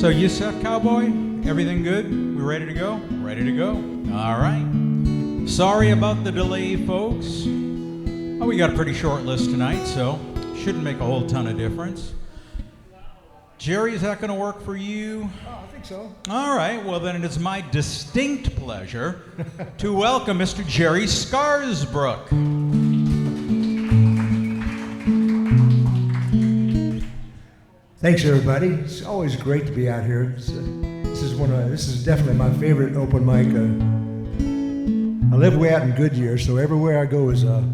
So you set, Cowboy? Everything good? We ready to go? Ready to go. All right. Sorry about the delay, folks. Oh, we got a pretty short list tonight, so shouldn't make a whole ton of difference. Jerry, is that going to work for you? Oh, I think so. All right. Well, then it is my distinct pleasure to welcome Mr. Jerry Scarsbrook. Thanks, everybody. It's always great to be out here. This is definitely my favorite open mic. I live way out in Goodyear, so everywhere I go is a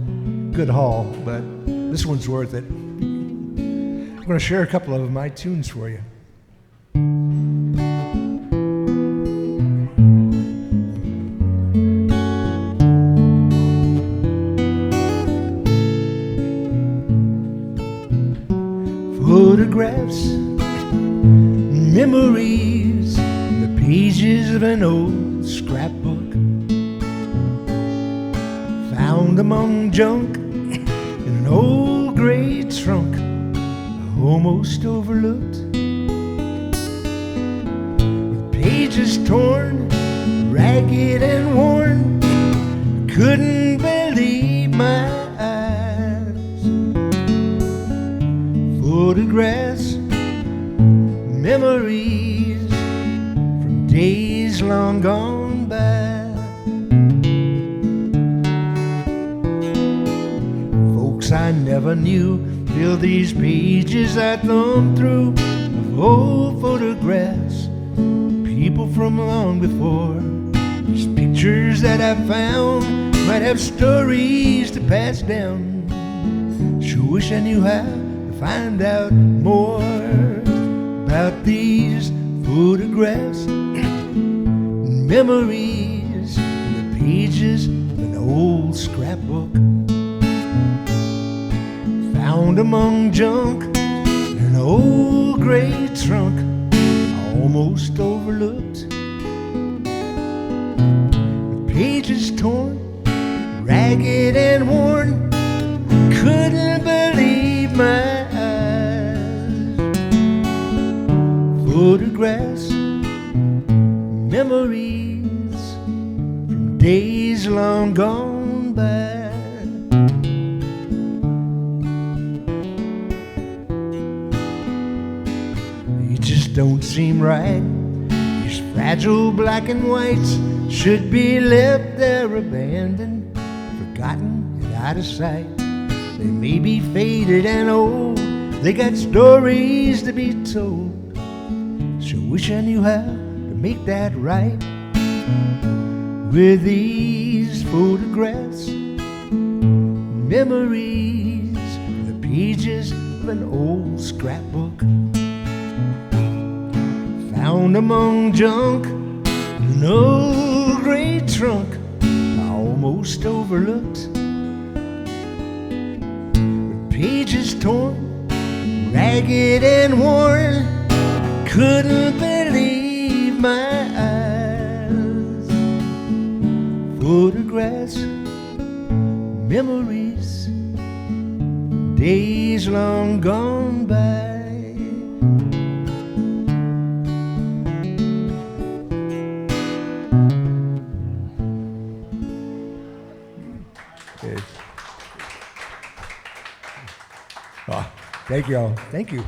good haul, but this one's worth it. I'm going to share a couple of my tunes for you. Photographs, memories, the pages of an old scrapbook, found among junk in an old gray trunk, almost overlooked, with pages torn, ragged and worn. Couldn't believe my eyes. Photographs, memories from days long gone by. Folks I never knew fill these pages I thumbed through of old photographs, people from long before. These pictures that I found might have stories to pass down. Sure wish I knew how to find out more about these photographs, memories, the pages of an old scrapbook, found among junk in an old gray trunk, almost overlooked, with pages torn, ragged and worn. Couldn't believe my eyes. Photographs, memories from days long gone by. Don't seem right. These fragile black and whites should be left there abandoned, forgotten and out of sight. They may be faded and old, they got stories to be told. Sure wish I knew how to make that right with these photographs, memories, the pages of an old scrapbook, found among junk in an old gray trunk, almost overlooked, with pages torn, ragged and worn. Couldn't believe my eyes. Photographs, memories, days long gone by. Thank you all. Thank you.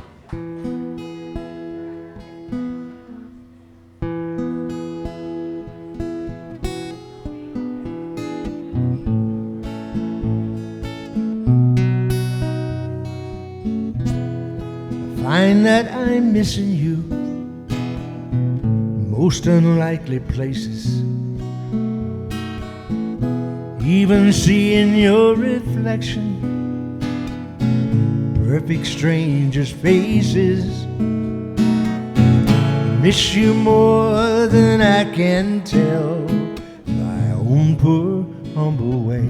I find that I'm missing you in most unlikely places. Even seeing your reflection, perfect strangers' faces. Miss you more than I can tell, my own poor humble way.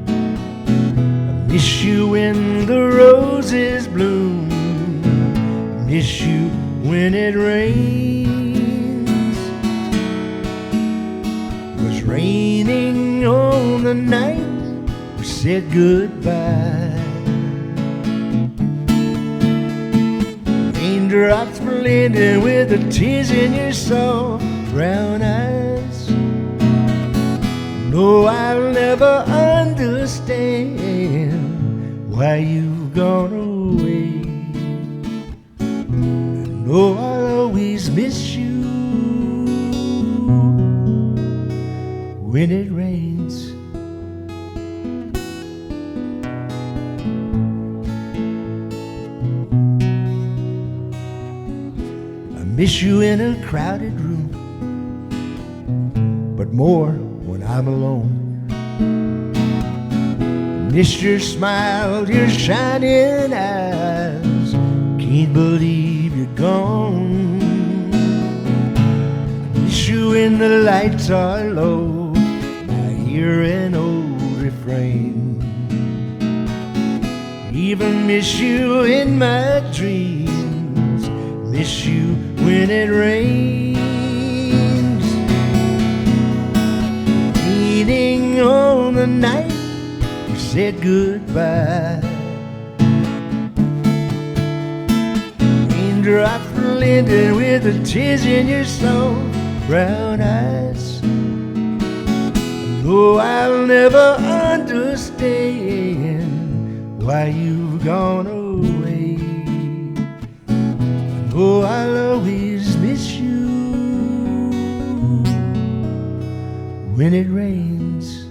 I miss you when the roses bloom, miss you when it rains. It was raining on the night we said goodbye. Raindrops blending with the tears in your soft brown eyes. No, I'll never understand why you've gone away. No, I'll always miss you when it rains. I miss you in a crowded room, but more when I'm alone. Miss your smile, your shining eyes. Can't believe you're gone. I miss you when the lights are low. I hear an old refrain. Even miss you in my dreams. Miss you when it rains. Leaning on the night you said goodbye. Raindrops blending with the tears in your soft brown eyes. No, I'll never understand why you've gone away. Oh, I'll always miss you when it rains.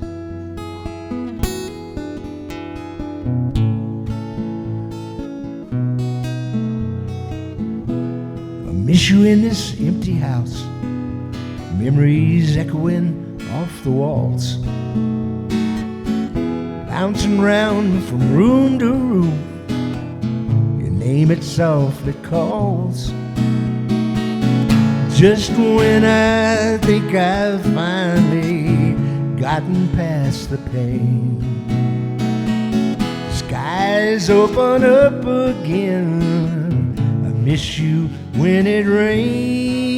I miss you in this empty house, memories echoing off the walls, bouncing round from room to room. Your name it softly calls. Just when I think I've finally gotten past the pain, skies open up again. I miss you when it rains.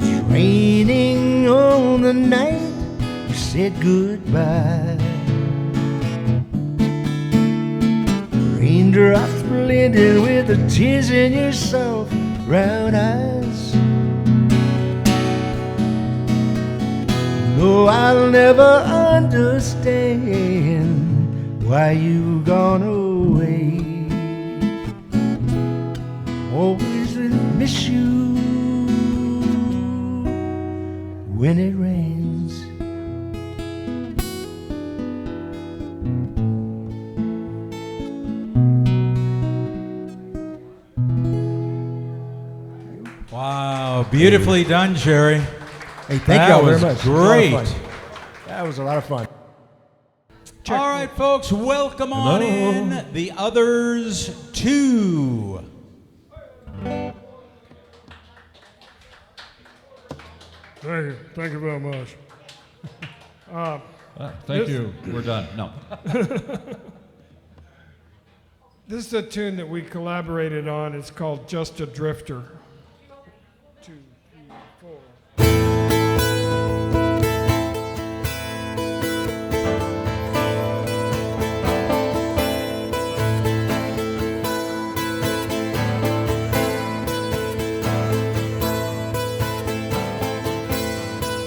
It's raining on the night you said goodbye. Raindrops blending with the tears in your soft brown eyes. No, I'll never understand why you've gone away. Always miss you when it rains. Wow, beautifully done, Jerry. Hey, thank y'all very much. Great. That was a lot of fun. All right, folks, welcome on in the others two. Thank you very much. Thank you. We're done. No. This is a tune that we collaborated on. It's called Just a Drifter. 2, 3, 4.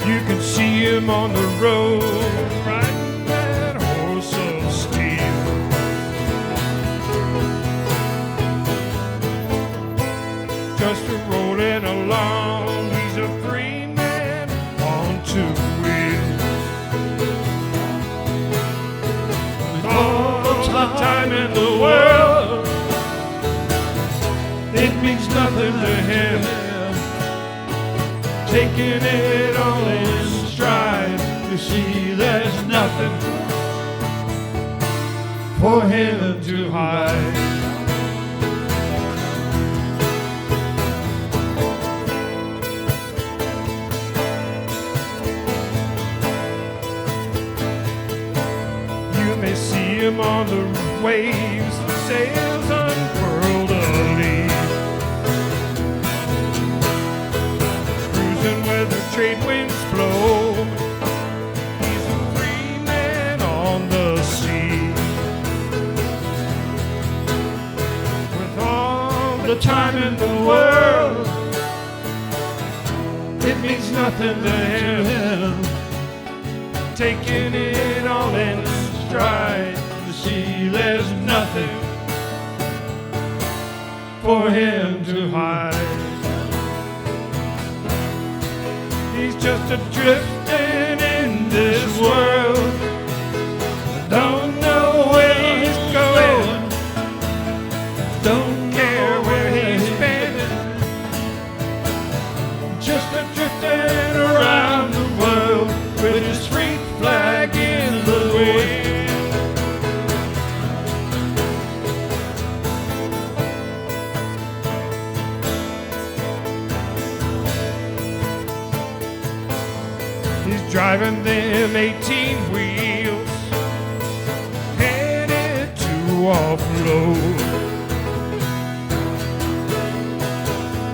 You can see him on the road, riding that horse of steel. Just rolling along, he's a free man on 2 wheels. With all the time in the world, it means nothing to him. Taking it all in stride, you see there's nothing for him to hide. You may see him on the waves, the sails unfurled alee. Where the trade winds blow, he's a free man on the sea. time in the world, it means nothing to him. Taking it all in stride to see there's nothing for him to hide. He's just a drifting in this world, don't know where he's going, don't care where he's been, just a drifting around the world with his freak flag in the wind. He's driving them 18 wheels, headed to offload.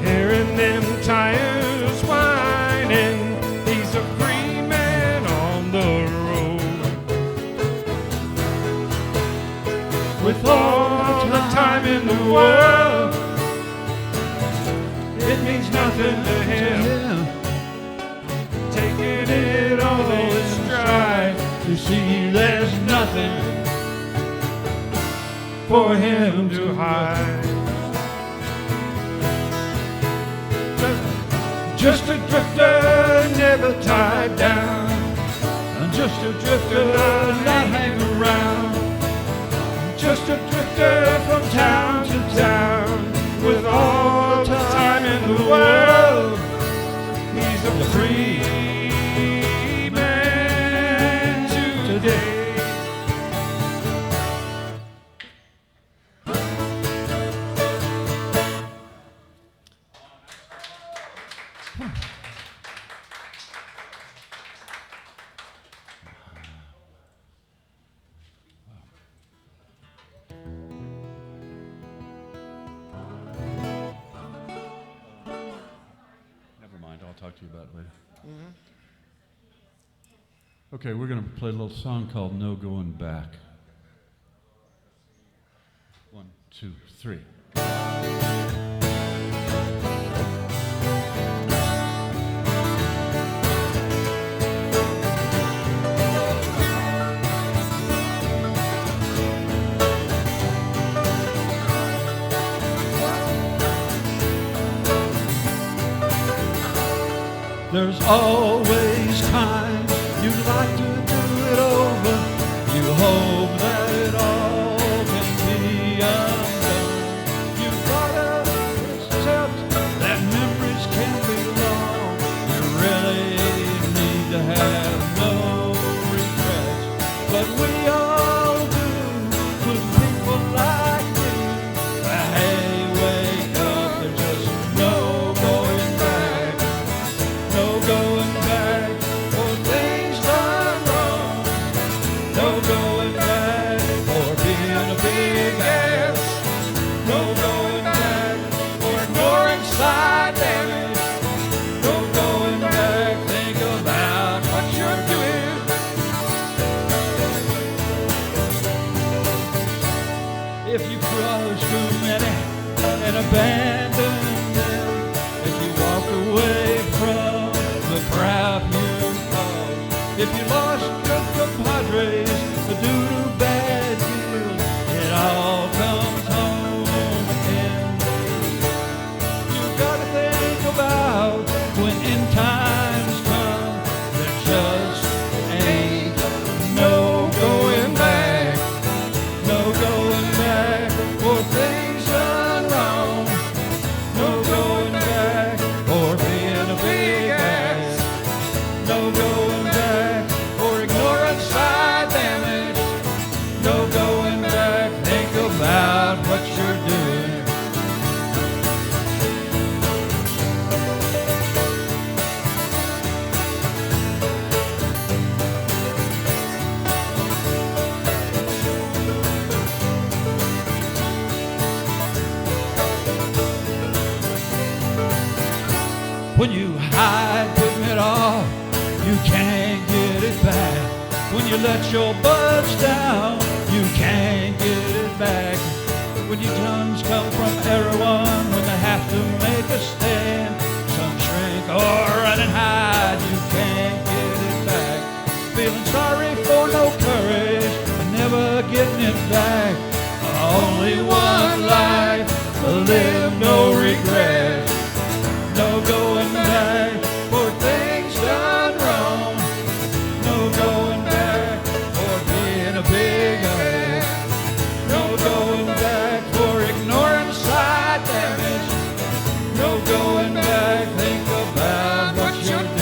Hearing them tires whining, he's a free man on the road. With all the time in the world, it means nothing to him. Taking it all in stride to see there's nothing for him to hide. Just a drifter, never tied down. Just a drifter, not hang around. Just a drifter from town to town. With all the time in the world, he's a free man today. Never mind, I'll talk to you about it later. Okay, we're going to play a little song called No Going Back. 1, 2, 3. There's always time you'd like to do it over. You hope that it all can be undone. You've gotta accept that memories can be long. You really need to have no regrets. But we all do with people like you. Hey, wake up, there's just no going back. No going back for things done wrong. No going back for being a big ass. No going back for ignoring side damage. No going back, think about what you're doing. If you crush too many and abandon them, if you walk away from the crap you caused, if you lost your compadres due to bad deals, it all comes home again. You gotta think about when end times come, there just ain't no going back. No going back for things done wrong. No going back for being a big ass. No going back for ignoring side damage. No going back, think about what you're doing. When you hide, putting it off, you can't get it back. When you let your buds down, you can't get it back. When your tongues come from everyone, when have to make a stand. Some shrink or run and hide, you can't get it back. Feeling sorry for no courage, and never getting it back. Only one life to live, no regret. No going back for things done wrong. No going back for being a big head. No going back for ignoring side damage. No going back, think about what you're doing.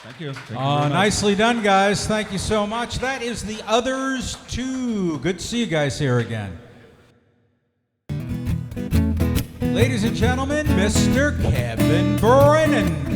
Thank you. Thank you very much. Nicely done, guys. Thank you so much. That is the Others 2. Good to see you guys here again. Ladies and gentlemen, Mr. Kevin Brennan.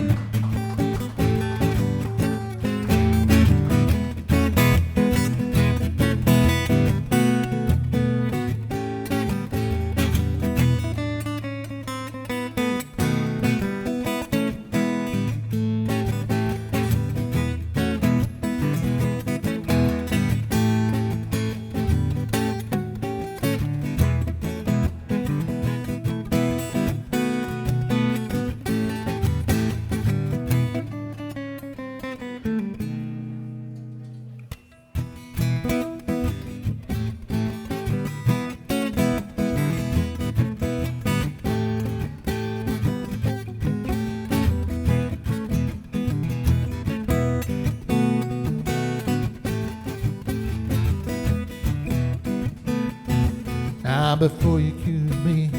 Now before you accuse me,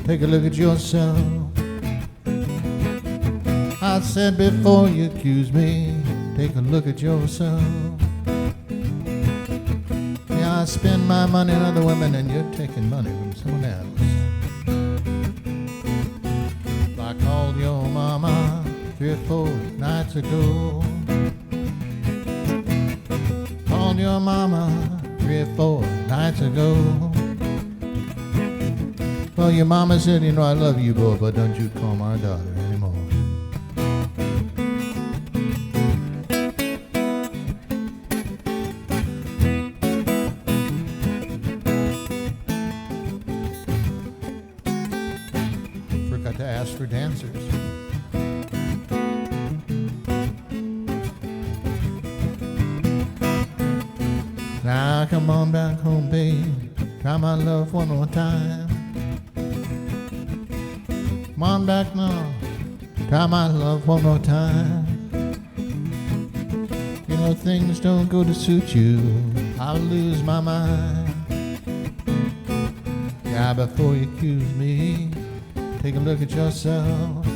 take a look at yourself. I said before you accuse me, take a look at yourself. Yeah, I spend my money on other women and you're taking money from someone else. I called your mama 3 or 4 nights ago. Called your mama 3 or 4 nights ago. Well, your mama said, you know, I love you, boy, but don't you call my daughter anymore. Forgot to ask for dancers. Now come on back home, babe. Try my love one more time. Come on back now, try my love one more time. You know things don't go to suit you, I'll lose my mind. Yeah, before you accuse me, take a look at yourself.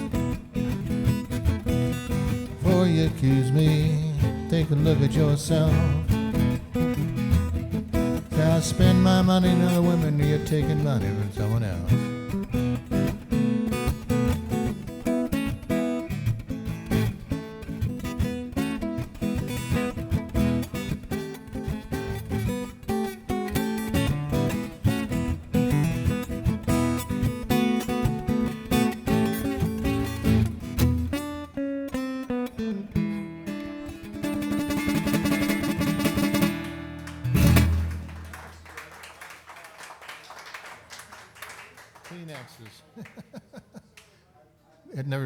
Before you accuse me, take a look at yourself. Yeah, I spend my money on other women, you're taking money from someone else.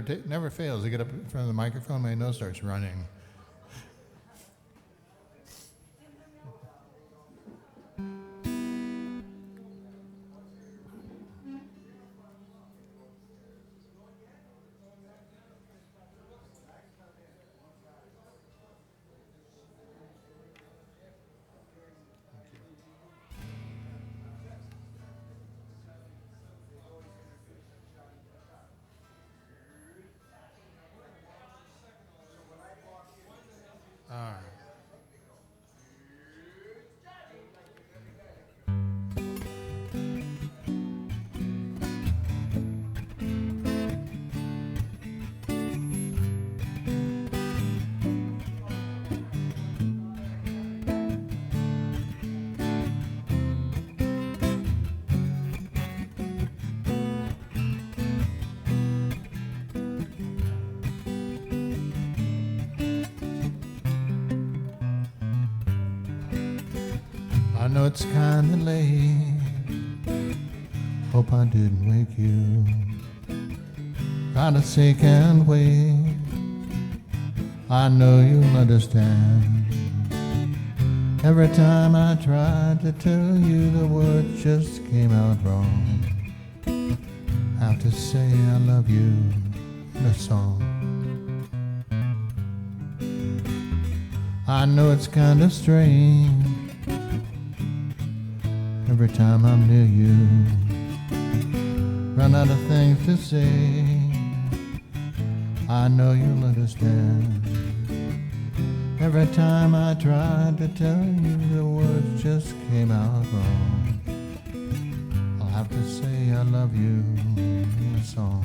It never fails. They get up in front of the microphone, my nose starts running. know it's kinda late. Hope I didn't wake you. Gotta say can't wait. I know you'll understand. Every time I tried to tell you, the words just came out wrong. Have to say I love you in a song. I know it's kinda strange. Every time I'm near you, run out of things to say. I know you'll understand. Every time I tried to tell you, the words just came out wrong. I'll have to say I love you in a song.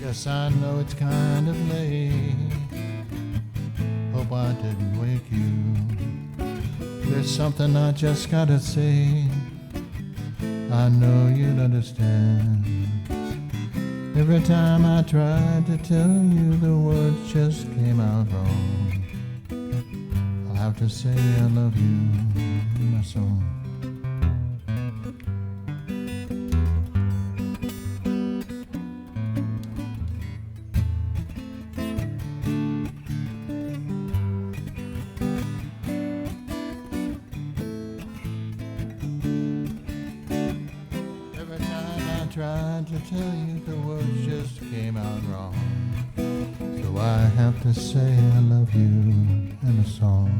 Yes, I know it's kind of late. Hope I didn't wake you. There's something I just gotta say. I know you'd understand. Every time I tried to tell you, the words just came out wrong. I'll have to say I love you in my song. Tried to tell you, the words just came out wrong. So I have to say I love you in a song.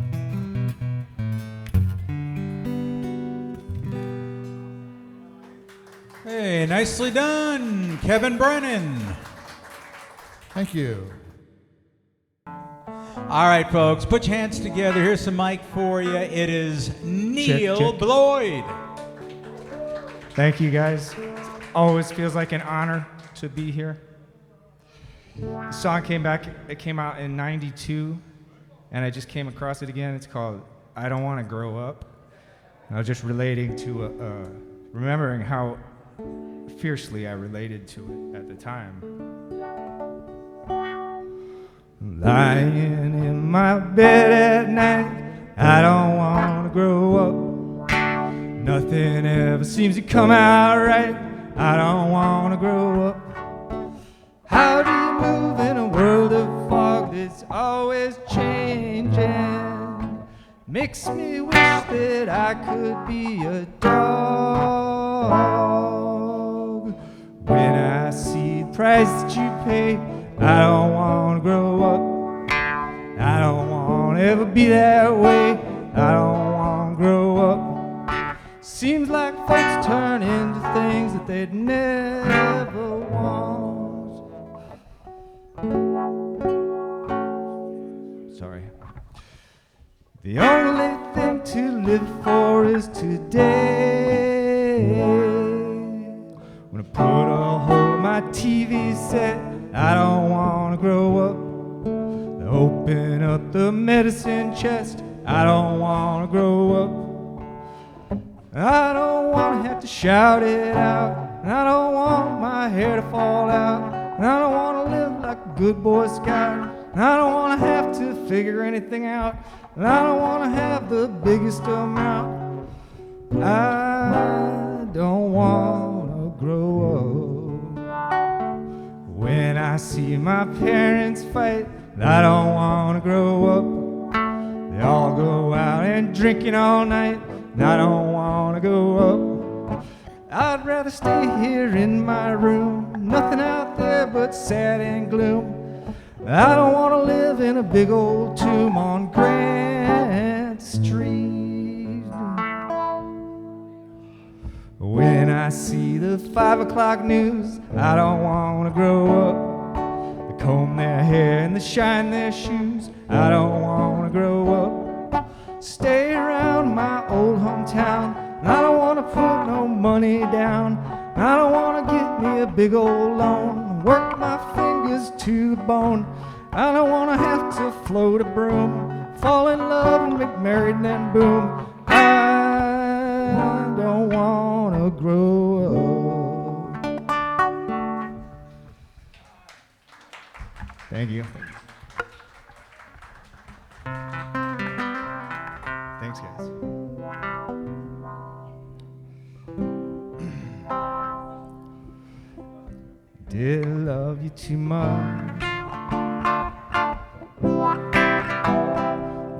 Hey, nicely done, Kevin Brennan. Thank you. All right, folks, put your hands together. Here's some mic for you. It is Neal check. Bloyd. Thank you, guys. Always feels like an honor to be here. The song came out in '92, and I just came across it again. It's called I Don't Want to Grow Up. And I was just relating to, remembering how fiercely I related to it at the time. Lying in my bed at night, I don't want to grow up. Nothing ever seems to come out right. I don't want to grow up. How do you move in a world of fog that's always changing? Makes me wish that I could be a dog. When I see the price that you pay, I don't want to grow up. I don't want to ever be that way. I don't want to grow up. Seems like folks turn into things that they'd never want. Sorry. The only thing to live for is today. When I put a hole in my TV set, I don't want to grow up. Open up the medicine chest, I don't want to grow up. I don't want to have to shout it out, and I don't want my hair to fall out, and I don't want to live like a good Boy Scout, and I don't want to have to figure anything out, and I don't want to have the biggest amount. I don't want to grow up. When I see my parents fight, I don't want to grow up. They all go out and drinking all night, and I don't want to go up. I'd rather stay here in my room, nothing out there but sad and gloom. I don't want to live in a big old tomb on Grant Street. When I see the 5 o'clock news, I don't want to grow up. They comb their hair and they shine their shoes, I don't want to grow up. Stay around my old hometown, big old loan, work my fingers to the bone. I don't wanna have to float a broom, fall in love and get married and then boom. I don't wanna grow up. Thank you. Thanks, guys. Did I love you too much?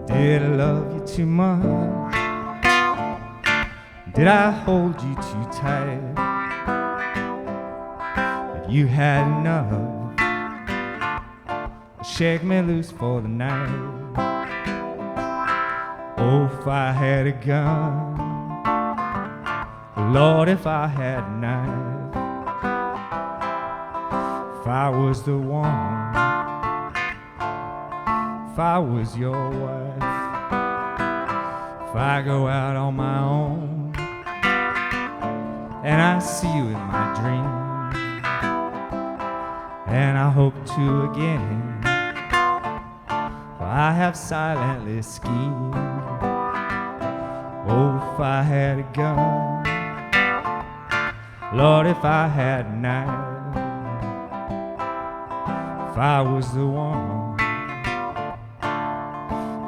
Did I love you too much? Did I hold you too tight? If you had enough, shake me loose for the night. Oh, if I had a gun, Lord, if I had a knife, if I was the one, if I was your wife, if I go out on my own and I see you in my dreams, and I hope to again, for I have silently schemed. Oh, if I had a gun, Lord, if I had a knife, if I was the one,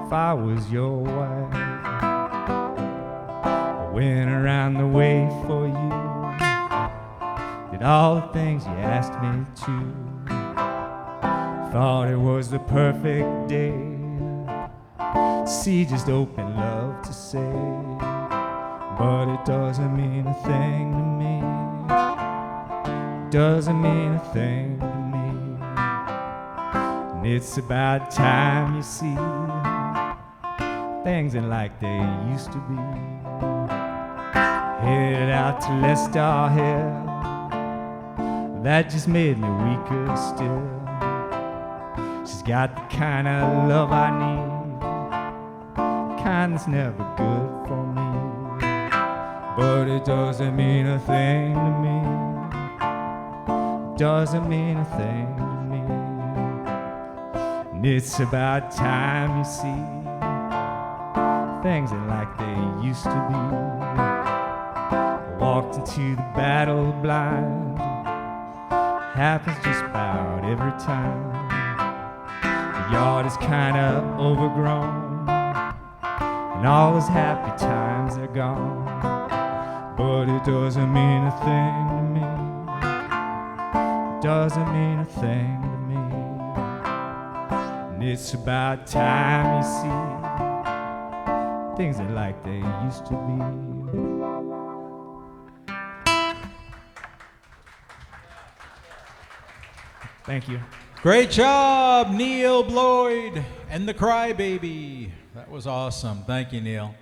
if I was your wife, I went around the way for you, did all the things you asked me to, thought it was the perfect day, see just open love to say, but it doesn't mean a thing to me, doesn't mean a thing to me, and it's about time you see things ain't like they used to be. Headed out to Leicester Hill, that just made me weaker still. She's got the kind of love I need, kind that's never good for me, but it doesn't mean a thing to me, doesn't mean a thing to me, and it's about time you see things ain't like they used to be. I walked into the battle blind, happens just about every time. The yard is kinda overgrown, and all those happy times are gone, but it doesn't mean a thing to me, doesn't mean a thing to me, and it's about time you see things ain't like they used to be. Thank you. Great job, Neal, Bloyd, and the Crybaby. That was awesome. Thank you, Neal.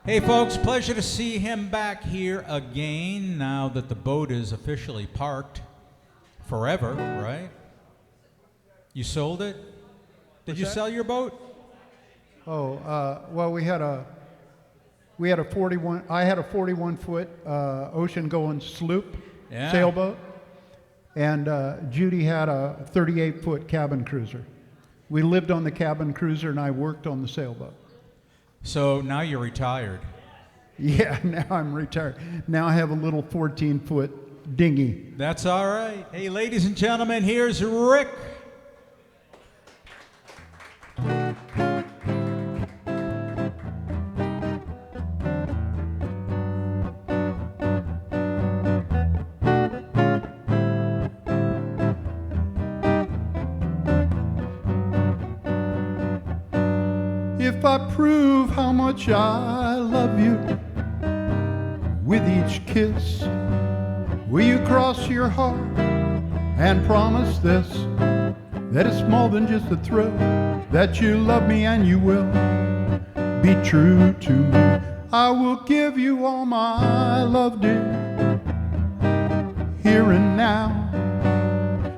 Hey, folks, pleasure to see him back here again now that the boat is officially parked forever, right? You sold it? Did you sell your boat? Oh, well, we had a 41. I had a 41-foot ocean-going sloop sailboat, and Judy had a 38-foot cabin cruiser. We lived on the cabin cruiser, and I worked on the sailboat. So now you're retired. Yeah, now I'm retired. Now I have a little 14-foot dinghy. That's all right. Hey, ladies and gentlemen, here's Rick. If I prove how much I love you with each kiss, will you cross your heart and promise this, that it's more than just a thrill, that you love me and you will be true to me? I will give you all my love, dear, here and now.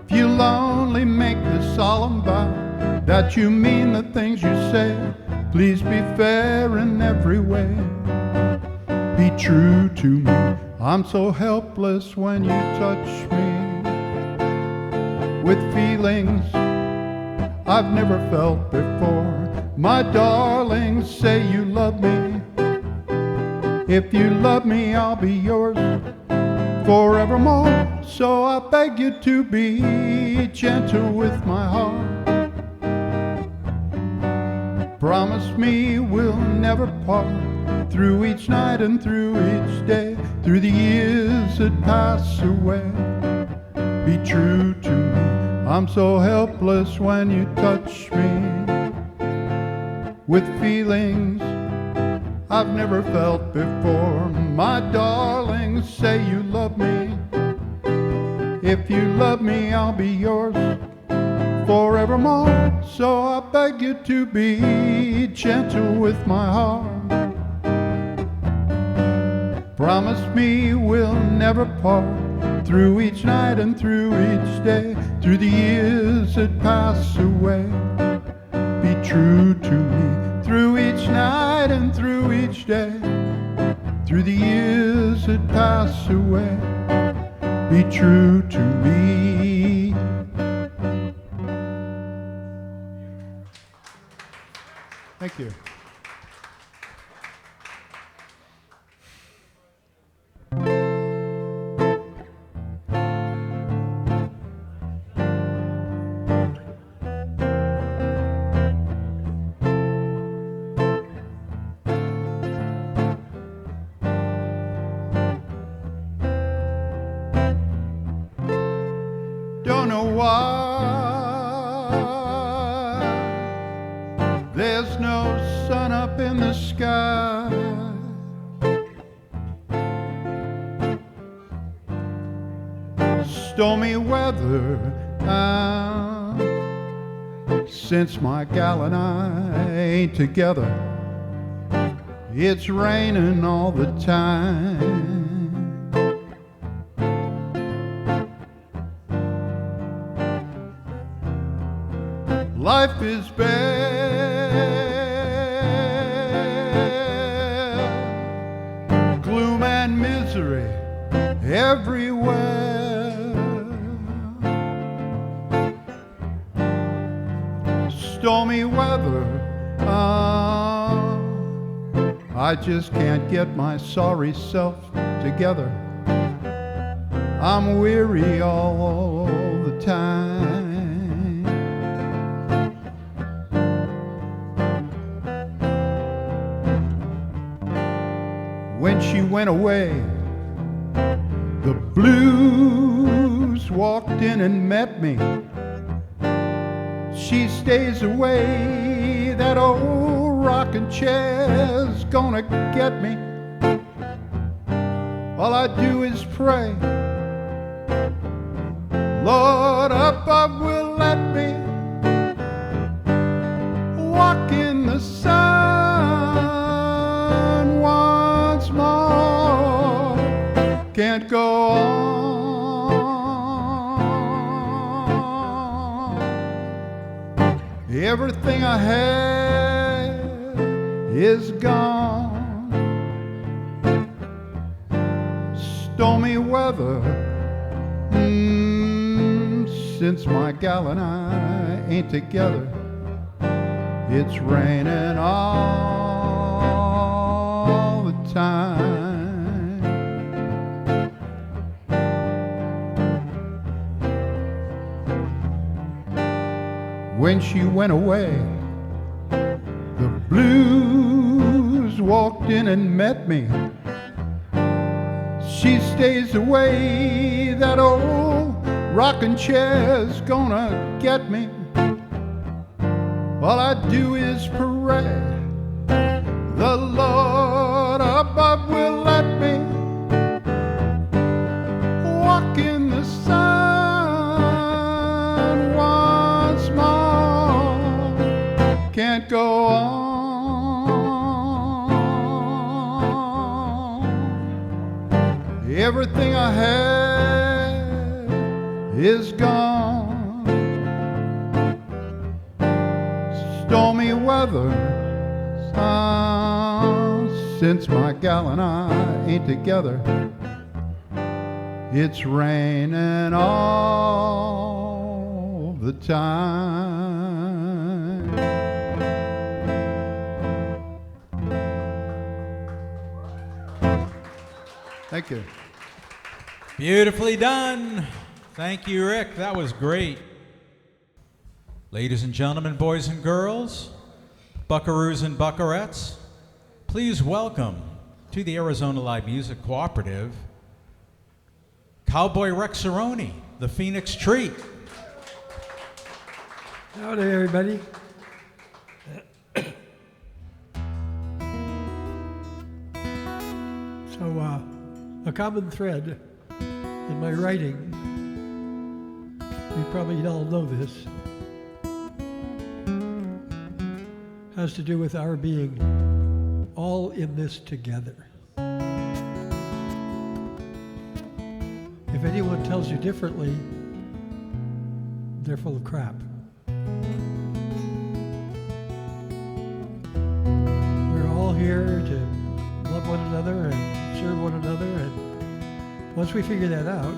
If you'll only make this solemn vow that you mean the things you say, please be fair in every way, be true to me. I'm so helpless when you touch me with feelings I've never felt before. My darling, say you love me. If you love me, I'll be yours forevermore. So I beg you to be gentle with my heart. Promise me we'll never part, through each night and through each day, through the years that pass away. Be true to me. I'm so helpless when you touch me with feelings I've never felt before. My darling, say you love me. If you love me, I'll be yours forevermore. So I beg you to be gentle with my heart. Promise me we'll never part, through each night and through each day, through the years that pass away. Be true to me, through each night and through each day, through the years that pass away. Be true to me. Thank you. Don't know why there's no sun up in the sky. Stormy weather since my gal and I ain't together. It's raining all the time. Life is bare, gloom and misery everywhere. Stormy weather, I just can't get my sorry self together. I'm weary all the time. When she went away, the blues walked in and met me. She stays away, that old rocking chair's gonna get me. All I do is pray, Lord above will let me walk in the sun once more. Can't go on. Everything I had is gone. Stormy weather, since my gal and I ain't together. It's raining all the time. When she went away, the blues walked in and met me. She stays away, that old rocking chair's gonna get me. All I do is pray, the Lord above will let me walk in the sun once more. Can't go on. Everything I had is gone. Stormy weather, since my gal and I ain't together. It's raining all the time. Thank you. Beautifully done. Thank you, Rick. That was great. Ladies and gentlemen, boys and girls, buckaroos and buckarettes, please welcome to the Arizona Live Music Cooperative, Cowboy Rexaroni, the Phoenix Treat. Howdy, everybody. So, a common thread in my writing, you probably all know this, has to do with our being all in this together. If anyone tells you differently, they're full of crap. We're all here to love one another and serve one another, and once we figure that out,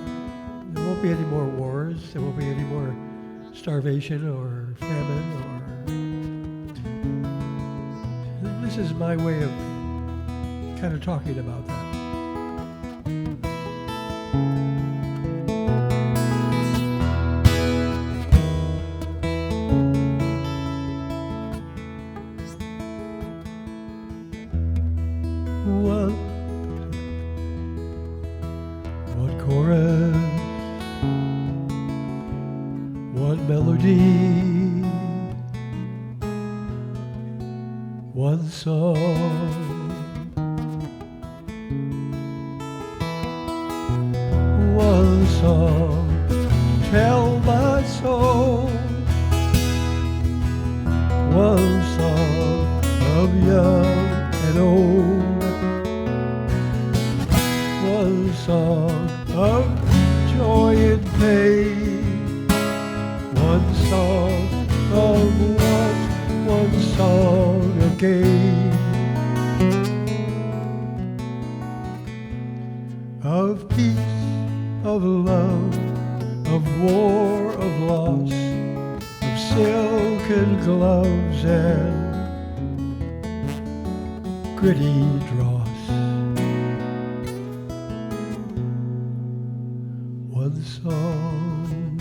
there won't be any more wars, there won't be any more starvation or famine or... This is my way of kind of talking about that. One chorus, one melody, one song, one song to tell my soul, one song of young and old, one song of joy and pain, one song of what, one song again, of peace, of love, of war, of loss, of silken gloves and gritty dross. One song,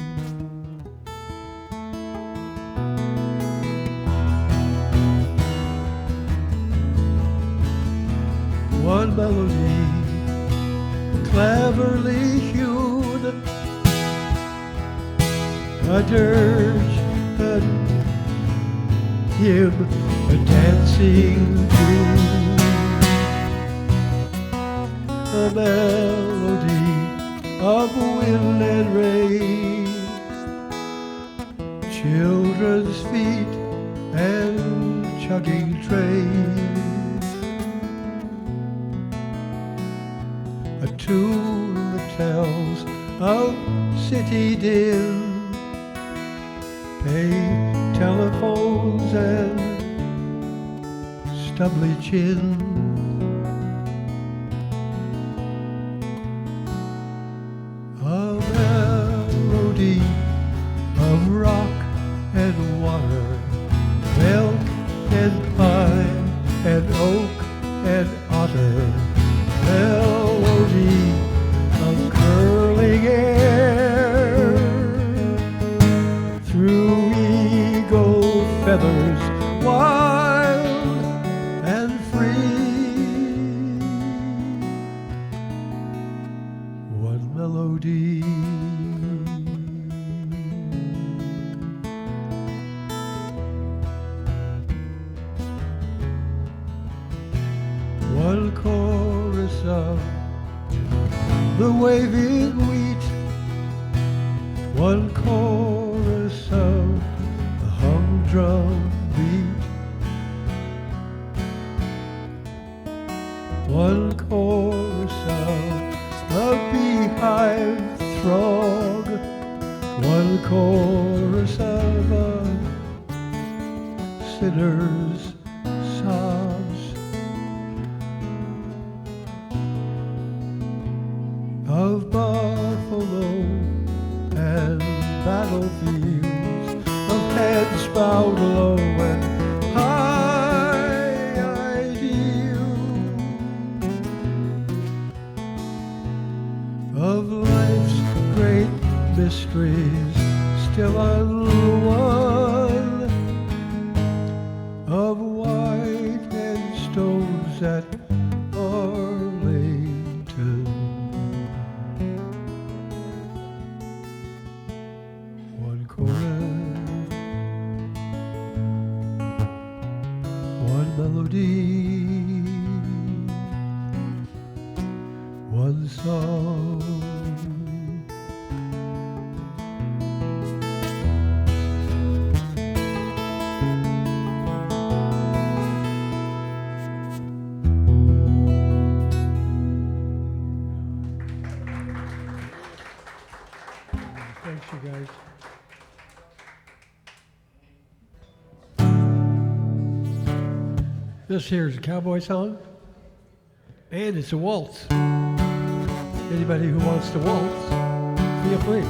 one melody, cleverly hewn, a dirge, a hymn, a dancing tune, a melody of wind and rain, children's feet and chugging trains, a tune that tells of city din, paid telephones and stubbly chins. A melody of rock and water, milk and pine and oak and otter, melody of curling air, through eagle feathers wild and free, one melody. One chorus of the waving wheat, one chorus of the humdrum beat, one chorus of the beehive throng, one chorus of a sinner's sobs, of bars cattle fields of heads bowed low and high ideal of life's great mysteries still unwon, of white headstones at Arlington. One chorus, one melody, one song. Thanks, you guys. This here is a cowboy song, and it's a waltz. Anybody who wants to waltz, feel free.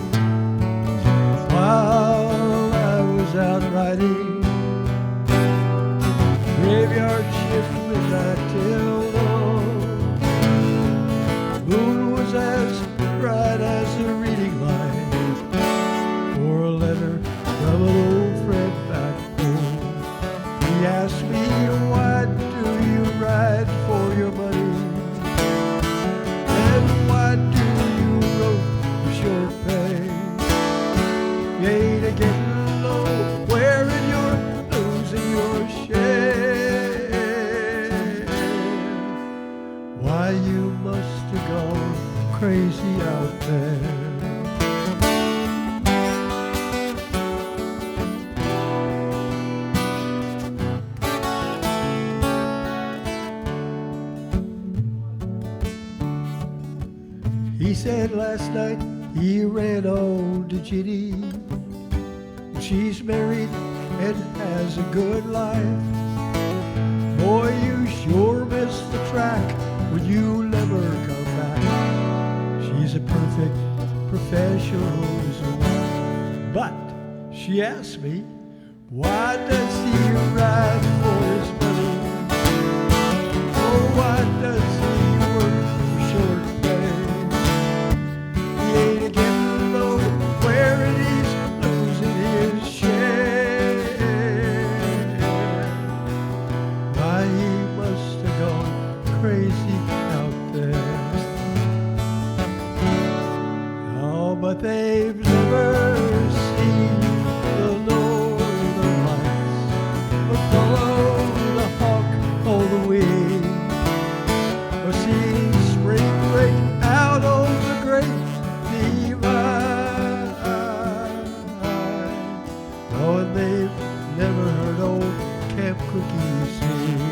While I was out riding, graveyard shift midnight till dawn, moon was as bright as a reading light for a letter from an old friend back home. He asked me, why do you ride for your money? And why do you rope for short pay? You ain't getting nowhere and you're losing your share. Why you must have gone crazy out there. He said last night he ran on to Ginny. She's married and has a good life. Boy, you sure missed the track when you never come back. She's a perfect professional, but she asked me, why does he ride for his money? Oh, why does he work for short pay? He ain't getting nowhere and he's losing his share. Why he must have gone crazy out there. Oh, but they've never seen the northern lights or followed the hawk or the wind, or seen spring break out on the great divide. Oh, and they've never heard old Camp Cookie sing.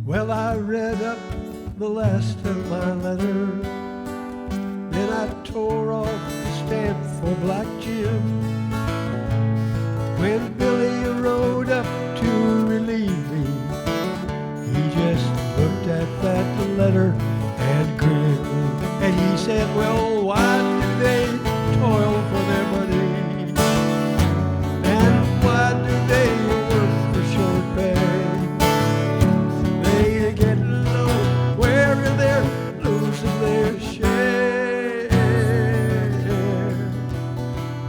Well, I read up the last of my letter, then I tore off the stamp for Black Jim. When Billy rode up to relieve me, he just looked at that letter and grinned. And he said, well, why do they toil for their money? And why do they work for short pay? They ain't getting nowhere and they're losing their share.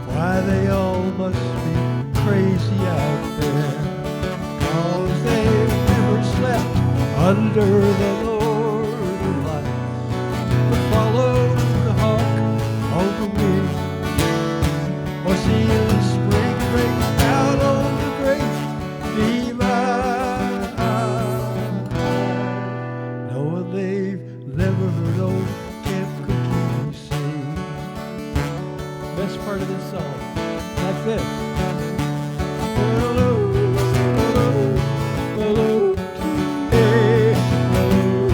Why they all must be crazy out there, 'cause they've never slept under the northern lights, but followed the hawk on the wing, or seen the spring break out on the great divide. No, they've never heard old Camp Cookie sing. Best part of this song, like this. Hello, hello, hello, hey, hello.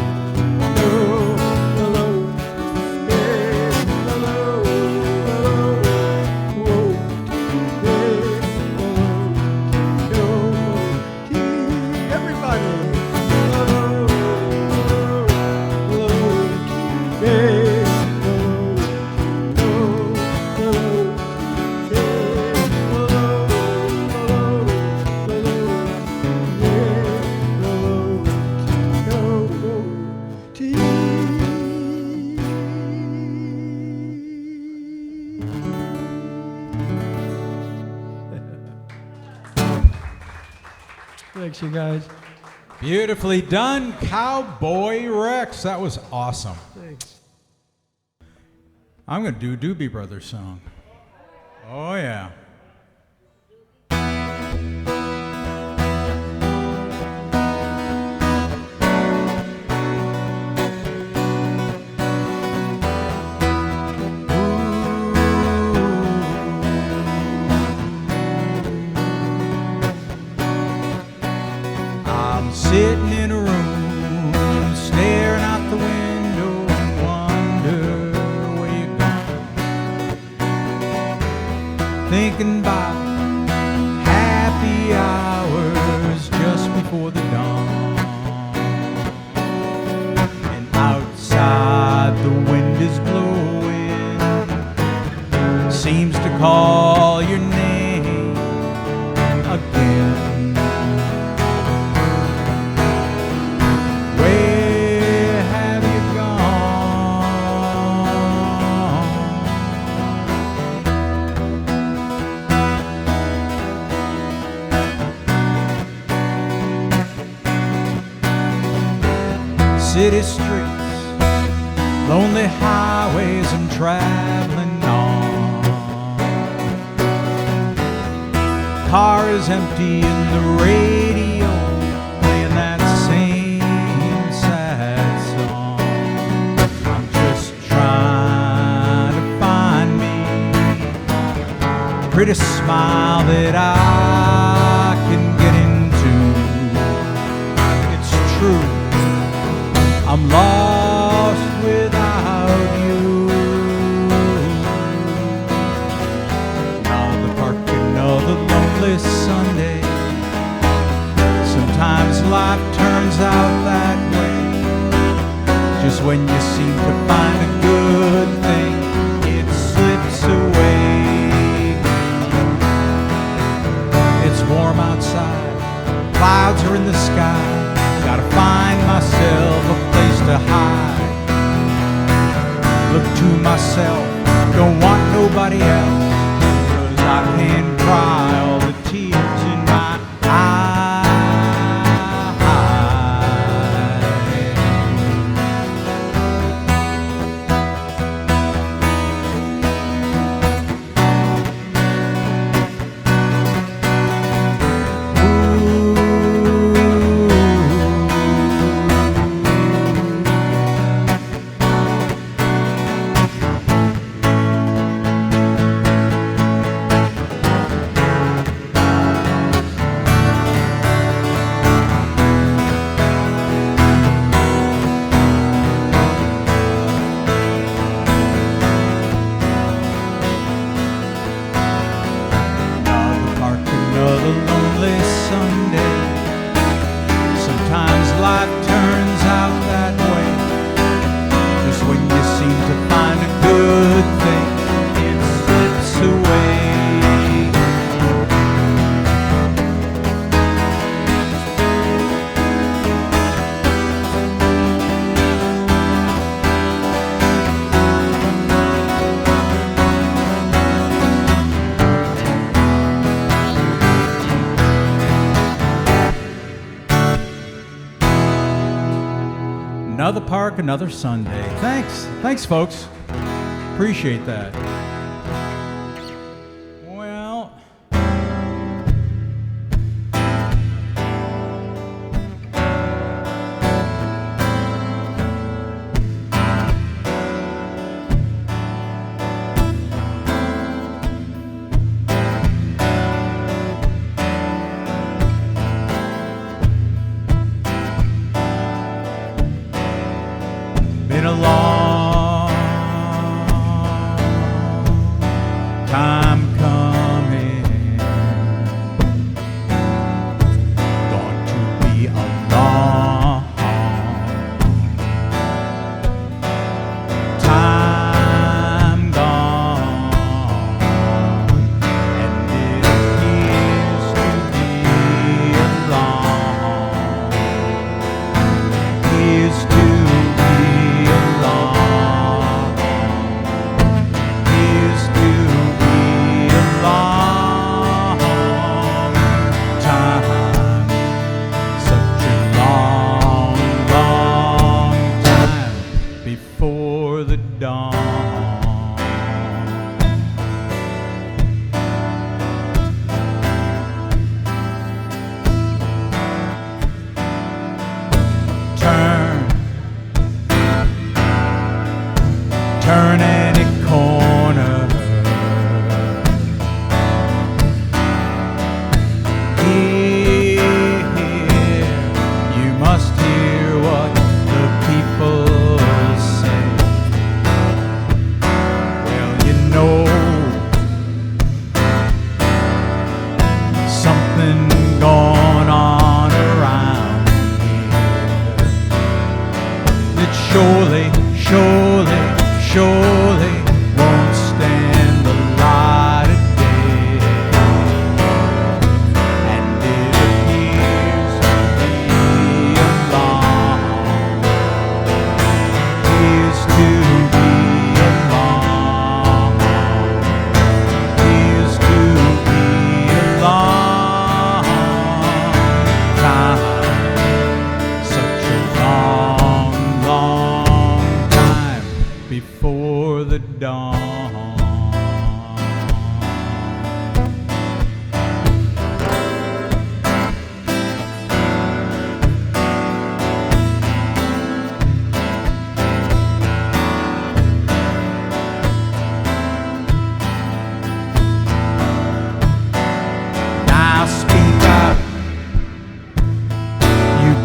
Thanks, you guys. Beautifully done, Cowboy Rex. That was awesome. Thanks. I'm going to do Doobie Brothers song. Oh, yeah. I'm sitting in a room, staring out the window and wonder where you're gone. Thinking about happy hours just before the dawn. And outside the wind is blowing, seems to call your name again. Where have you gone? City streets, lonely highways I'm traveling on. Car is empty and the radio playing that same sad song. I'm just trying to find me a pretty smile that I can get into. It's true, I'm lost without you. Another park, another lonely Sunday. Sometimes life turns out that way. Just when you seem to find a good thing, it slips away. It's warm outside, clouds are in the sky. Gotta find myself a place to hide. Look to myself, don't want nobody else, 'cause I can't cry all the tears in my eyes. Another park, another lonely Sunday. Sometimes life turns out that way. Just when you seem to find a good thing, it slips away. Another park, another Sunday. Thanks, folks. Appreciate that. Well, been a long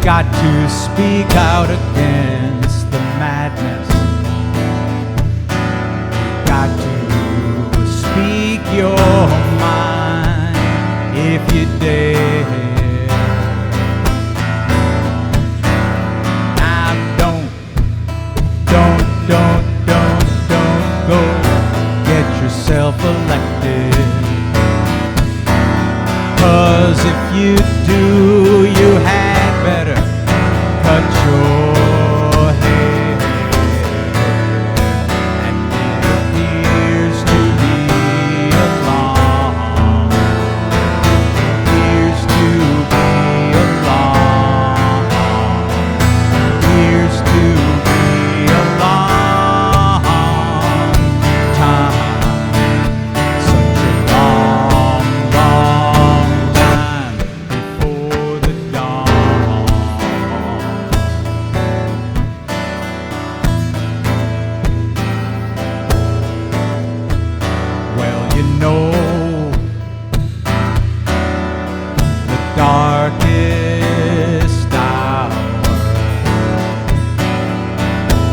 got to speak out against the madness. You got to speak your mind if you dare. Now don't go get yourself elected. 'Cause if you do, you had better cut your hair. And it appears to be a long, appears to be a long, appears to be a long time. Such a long, long time before the dawn. Well, you know, the darkest hour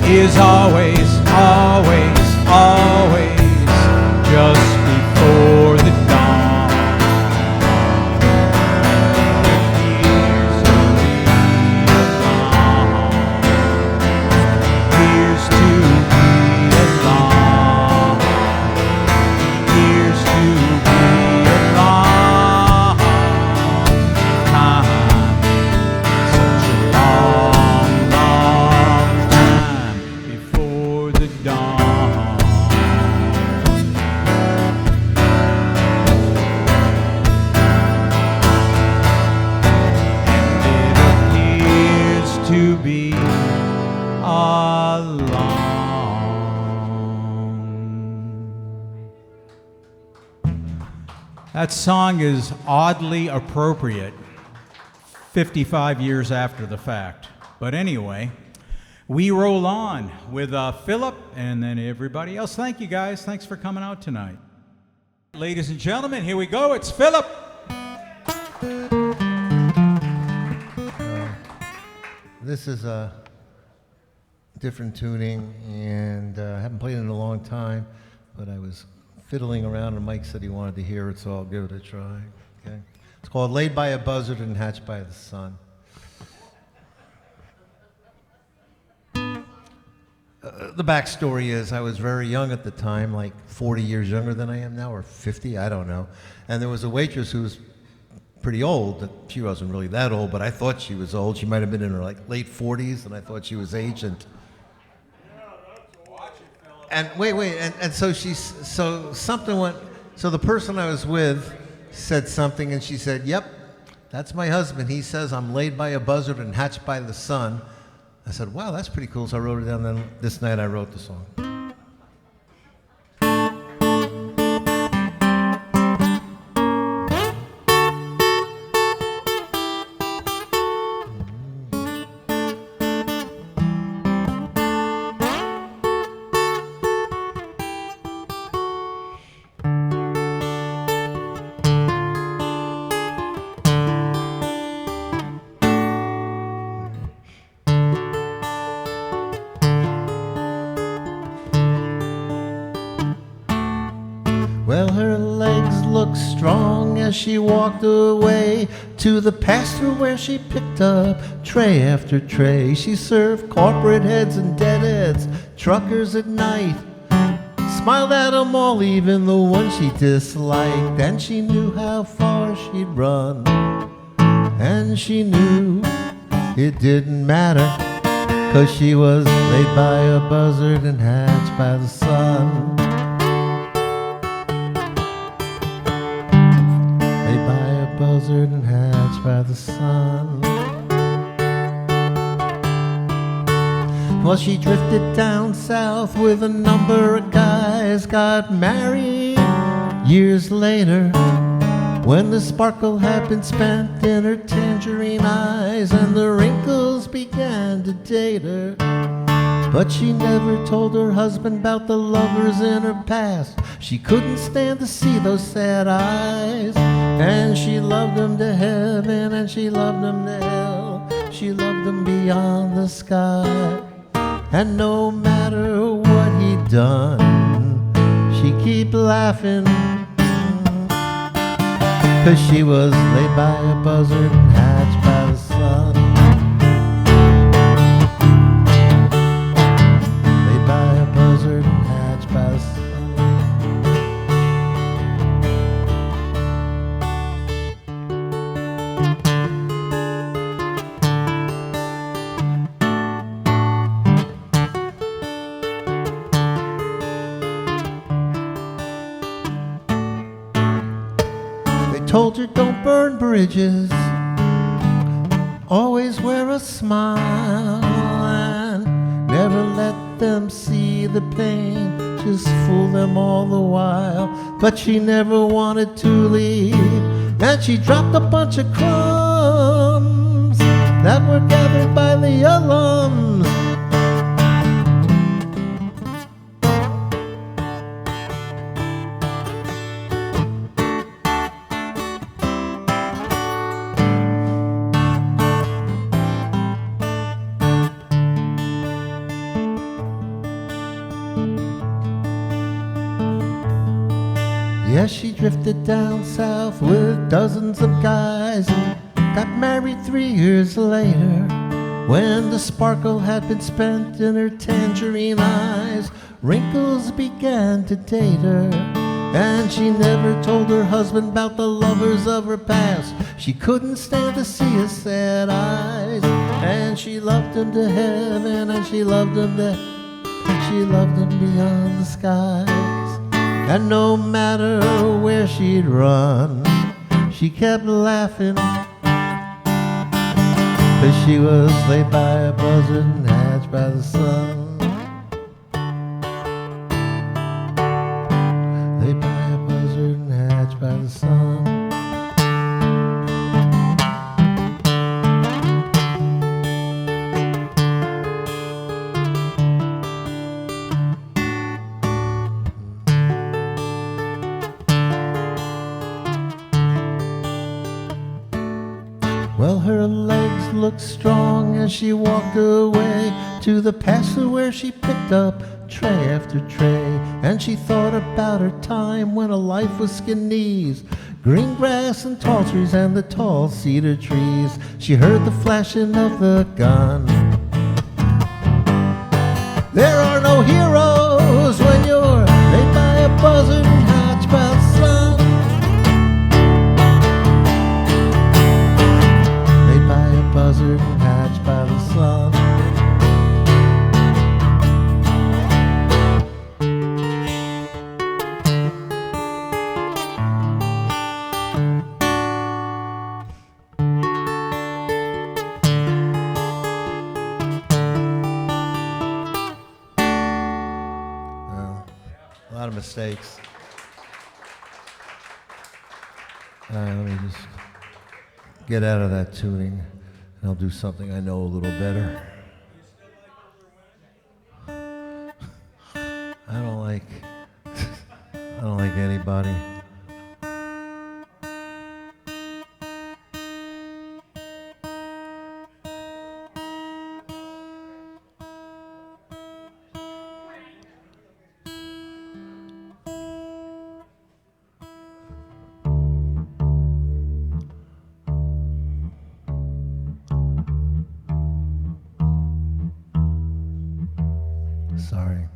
is always, always, always just before the dawn. Appears to be a long, appears to be a long, appears to be a long time. Such a long, long time before the dawn. And it appears to be a long. That song is oddly appropriate 55 years after the fact. But anyway, we roll on with Philip and then everybody else. Thank you guys. Thanks for coming out tonight. Ladies and gentlemen, here we go. It's Philip. This is a different tuning, and I haven't played it in a long time, but I was fiddling around, and Mike said he wanted to hear it, so I'll give it a try. Okay? It's called Laid by a Buzzard and Hatched by the Sun. The backstory is I was very young at the time, like 40 years younger than I am now, or 50, I don't know. And there was a waitress who was pretty old. She wasn't really that old, but I thought she was old. She might have been in her like late 40s, and I thought she was ancient. And wait, and so something went. So the person I was with said something, and she said, "Yep, that's my husband. He says I'm laid by a buzzard and hatched by the sun." I said, "Wow, that's pretty cool." So I wrote it down. Then this night I wrote the song. Well, her legs looked strong as she walked away to the pasture where she picked up tray after tray. She served corporate heads and deadheads, truckers at night, smiled at them all, even the ones she disliked. And she knew how far she'd run, and she knew it didn't matter, 'cause she was laid by a buzzard and hatched by the sun. Buzzard and hatched by the sun. Well, she drifted down south with a number of guys, got married years later, when the sparkle had been spent in her tangerine eyes and the wrinkles began to date her. But she never told her husband about the lovers in her past. She couldn't stand to see those sad eyes. And she loved him to heaven and she loved him to hell. She she loved him beyond the sky. And no matter what he'd done, she keep laughing, 'cause she was laid by a buzzard and hatched by the sun. Laid by a buzzard and hatched by the sun. Told her don't burn bridges, always wear a smile, and never let them see the pain, just fool them all the while. But she never wanted to leave, and she dropped a bunch of crumbs that were gathered by the alums. Yeah, she drifted down south with dozens of guys and got married 3 years later. When the sparkle had been spent in her tangerine eyes, wrinkles began to date her. And she never told her husband about the lovers of her past. She couldn't stand to see his sad eyes. And she loved him to heaven, and she loved him beyond the skies. And no matter where she'd run, she kept laughing, 'cause she was laid by a buzzard and hatched by the sun. Laid by a buzzard and hatched by the sun. Well, her legs looked strong as she walked away to the pasture where she picked up tray after tray. And she thought about her time when her life was skin knees, green grass and tall trees and the tall cedar trees. She heard the flashing of the gun. There are no heroes when you're laid by a buzzard and hatched by the sun. Buzzard and hatched by the sun. A lot of mistakes. Let me just get out of that tuning. I'll do something I know a little better. I don't like anybody. Sorry.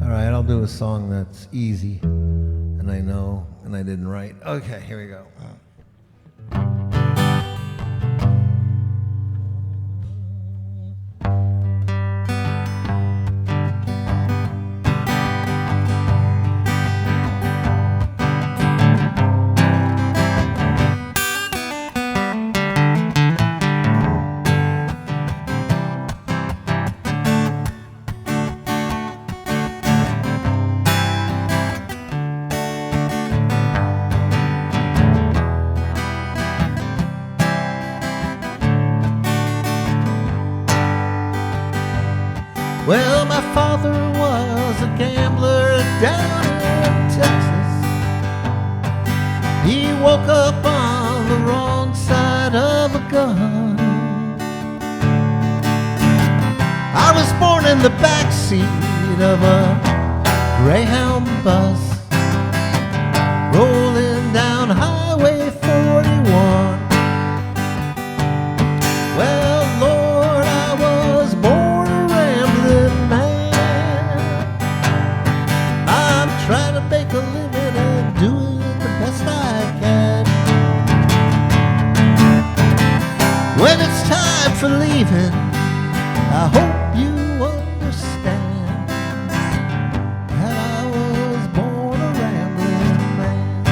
All right, I'll do a song that's easy, and I know, and I didn't write. Okay, here we go. Well, my father was a gambler down in Texas. He woke up on the wrong side of a gun. in the back seat of a Greyhound bus, rolling down Highway 41. Well, Lord, I was born a rambling man. I'm trying to make a living and doing the best I can. When it's time for leaving, I hope you understand that I was born a rambling man.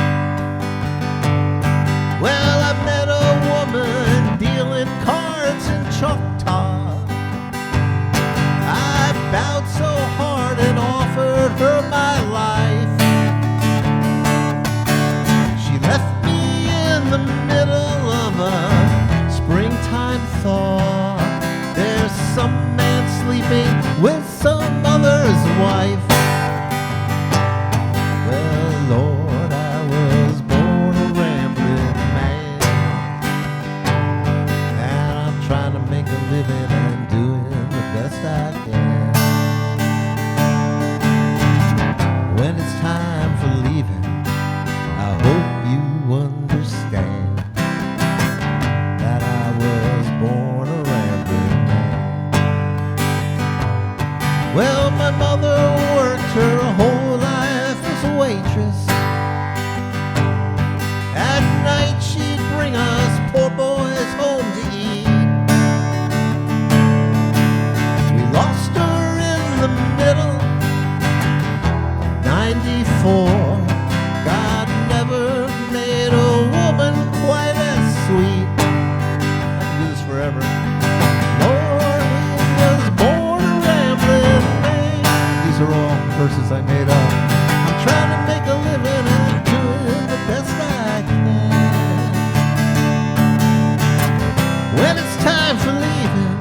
Well, I met a woman dealing cards in Choctaw. I bowed so hard and offered her my life. She left me in the middle of a springtime thaw. There's some man sleeping with some other's wife. Well, Lord, I was born a rambling man, and I'm trying to make a living and doing the best I can. When it's time for leaving, I hope you understand that I was born a rambling man. Well, my mother worked her whole life as a waitress. At night she'd bring us poor boys home to eat. We lost her in the middle of '94. God never made a woman quite as sweet. I can do this forever. Lord, he was born a rambling man. These are all verses I made up. I'm trying to make a living and doing the best I can. When it's time for leaving,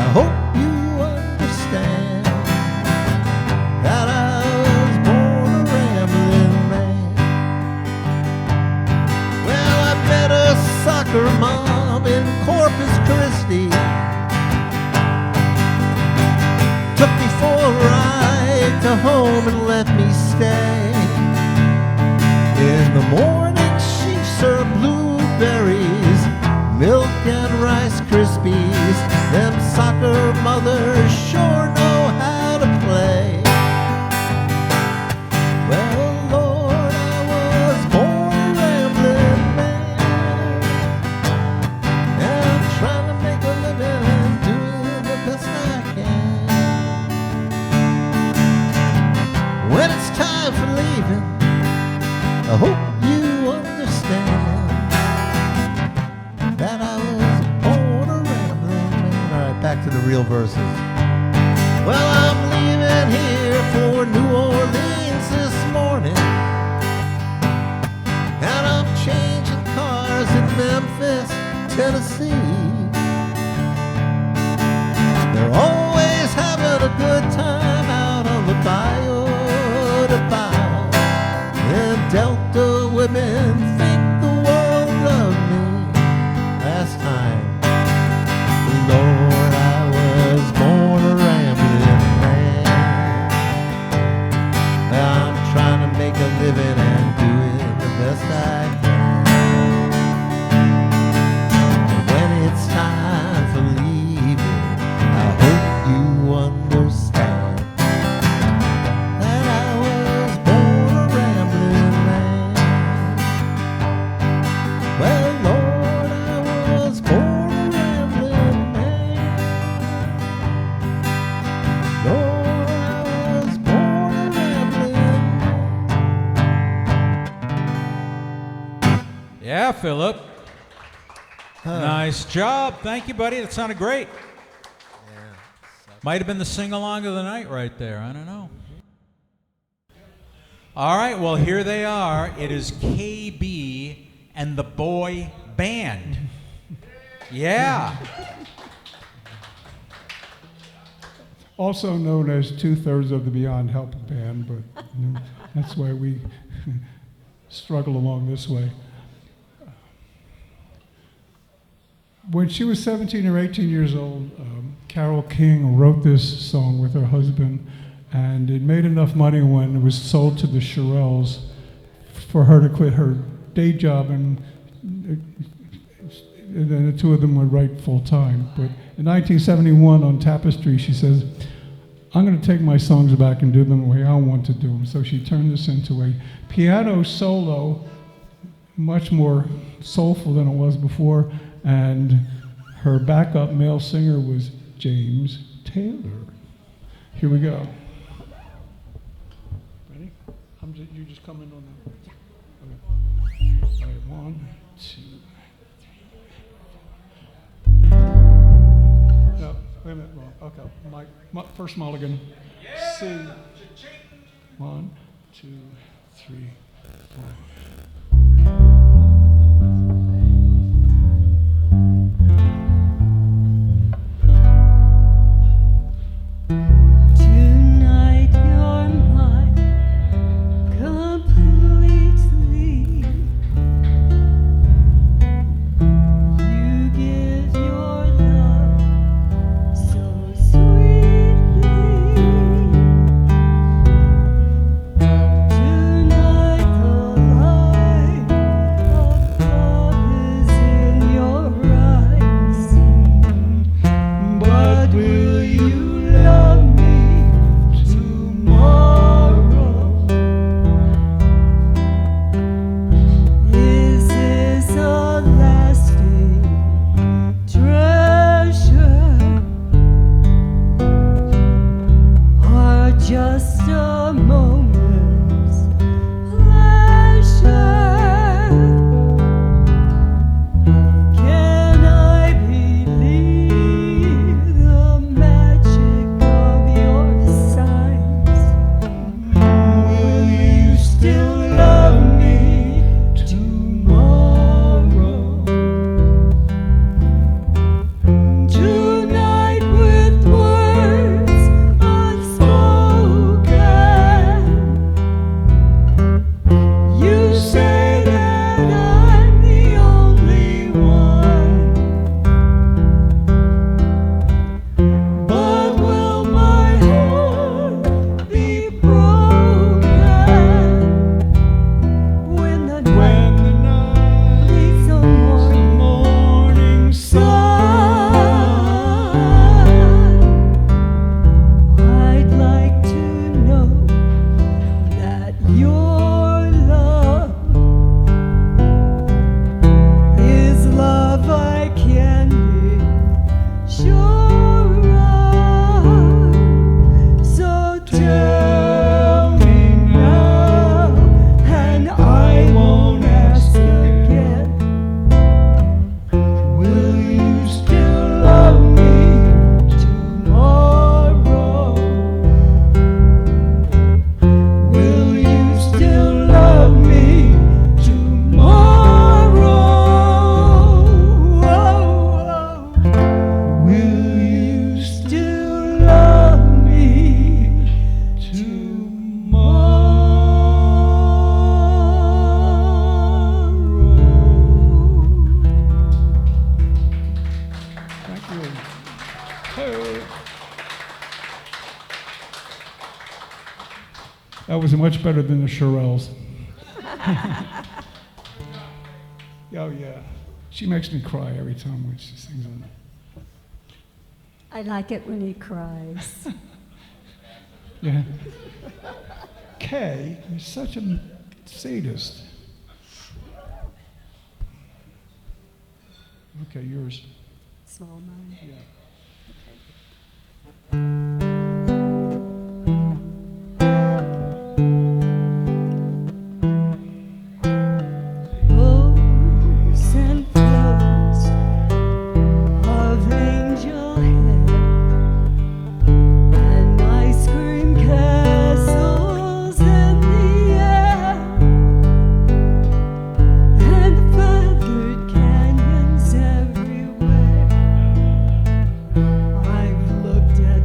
I hope you understand that I was born a rambling man. Well, I met a soccer mom in Corpus Christi. Took me for a ride to home and let me stay. In the morning she served blueberries, milk and Rice Krispies. Them soccer mothers sure know how to play. Well, Lord, I was born a rambling man, and I'm trying to make a living and doing the best I can. When it's time for leaving, I hope you understand that I was born a rambling man. All right, back to the real verses. Well, I'm leaving here for New Orleans this morning, and I'm changing cars in Memphis, Tennessee. They're always having a good time out on the bayou to bow. Them Delta women think the world of me. Last time, Lord, I was born a rambling man. I'm trying to make a living and doing the best I can. When it's time for leaving, I hope you understand that I was born a rambling man. Well, Lord, I was born a rambling man. Lord, I was born a rambling man. Yeah, Philip. Nice job. Thank you, buddy. That sounded great. Might have been the sing-along of the night right there. I don't know. All right, well, here they are. It is KB and the Boy Band. Yeah. Also known as 2/3 of the Beyond Help Band, but that's why we struggle along this way. When she was 17 or 18 years old, Carole King wrote this song with her husband, and it made enough money when it was sold to the Shirelles for her to quit her day job, and then the two of them would write full time. But in 1971 on Tapestry, she says, I'm going to take my songs back and do them the way I want to do them. So she turned this into a piano solo, much more soulful than it was before, and her backup male singer was James Taylor. Here we go. Ready? You just come in on the... Okay. All right, 1, 2, 3. No, wait a minute, wrong. Okay, first mulligan. Yeah. C. 1, 2, 3, 4. Tonight you're mine completely. You give your love so sweetly. Tonight the light of love is in your eyes. But will you love me tomorrow? Is this a lasting treasure, or just a moment's pleasure? Can I believe the magic of your signs? Will you still love me tomorrow? Tonight with words unspoken, you say that I'm the only one. But will my heart be broken when the night meets the morning sun? I'd like to know that your love is love I can be sure of. So tell me now, and I won't ask again. Will you still love me tomorrow? Will you still love me tomorrow? Will you still love me tomorrow? Thank you. Hey. That was much better than the Shirelles. Oh yeah, she makes me cry every time when she sings on it. I like it when he cries. Yeah. Kay is such a sadist. Okay, yours. Small mind. Yeah. Bows and floats of angel hair and ice cream castles in the air and feathered canyons everywhere. I've looked at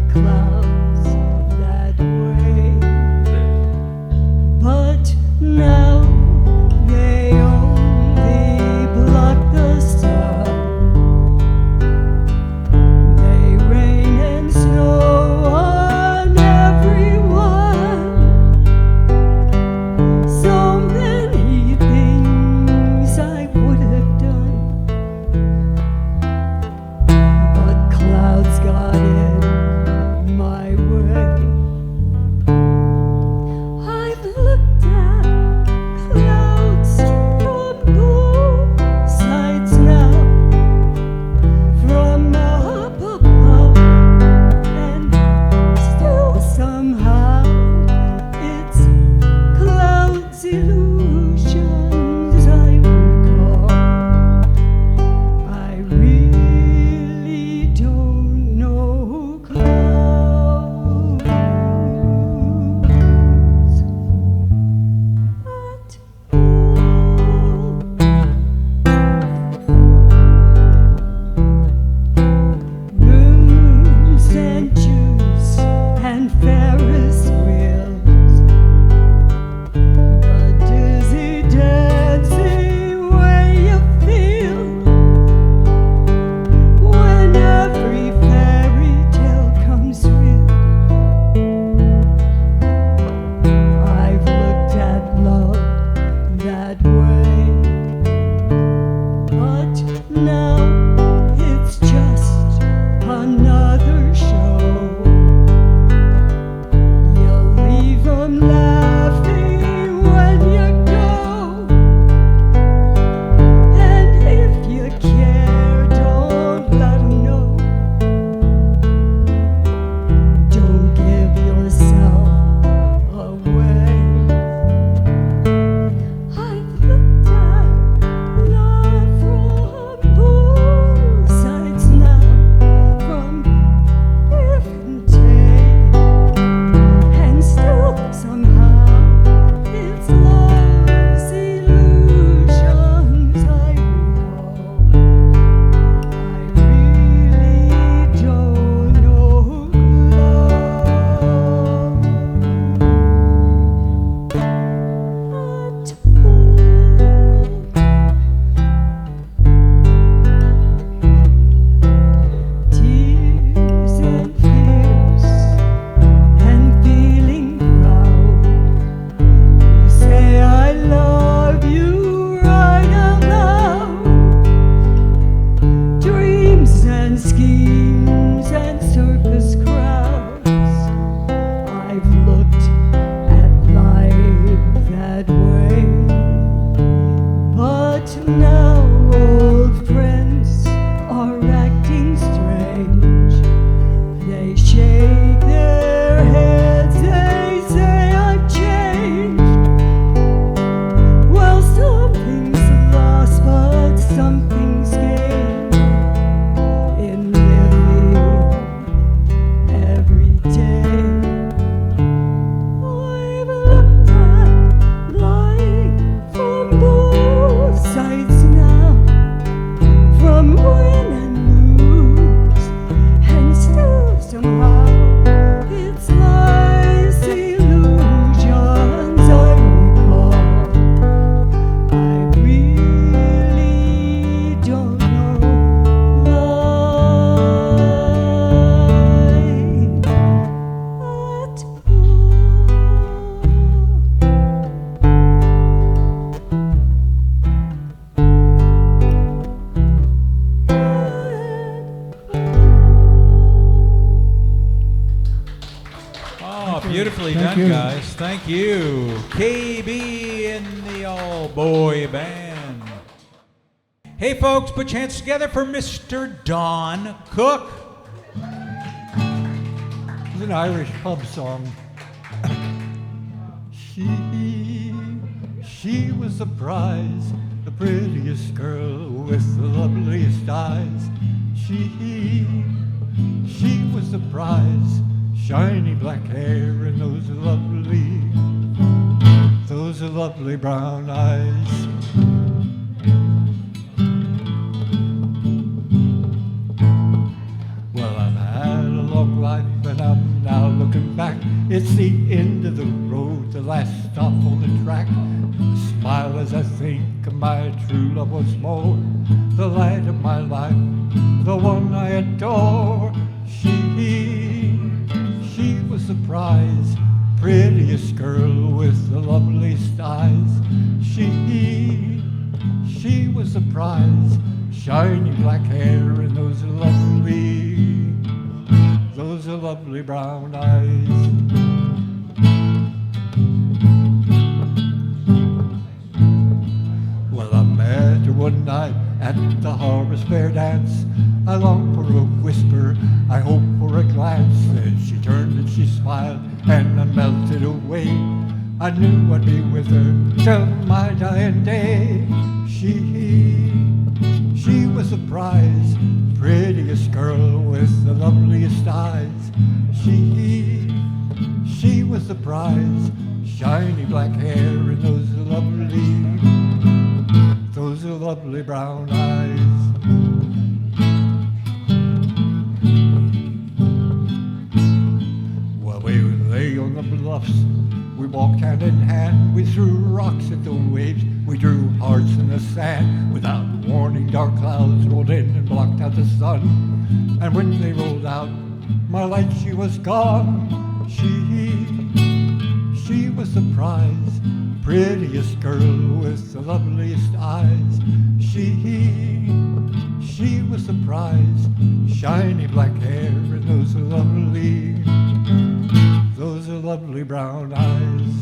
Nicely Thank done, you. guys. Thank you. KB and the all-boy band. Hey, folks, put your hands together for Mr. Don Cook. It's an Irish pub song. She was the prize, the prettiest girl with the loveliest eyes. She was the prize, shiny black hair and those lovely brown eyes. Well, I've had a long life and I'm now looking back. It's the end of the road, the last stop on the track. I smile as I think of my true love once more, the light of my life, the one I adore. She was the prize, prettiest girl with the loveliest eyes. She was the prize, shiny black hair and those lovely brown eyes. Well, I met her one night at the Harvest Fair dance. I longed for a whisper, I hoped for a glance. Then she turned and she smiled and I melted away. I knew I'd be with her till my dying day. She was the prize, prettiest girl with the loveliest eyes. She was the prize, shiny black hair and those lovely brown eyes. Well, we lay on the bluffs, we walked hand in hand, we threw rocks at the waves, we drew hearts in the sand. Without warning, dark clouds rolled in and blocked out the sun. And when they rolled out, my light, she was gone. She was the prize, prettiest girl with the loveliest eyes. She was the prize, shiny black hair and those lovely brown eyes.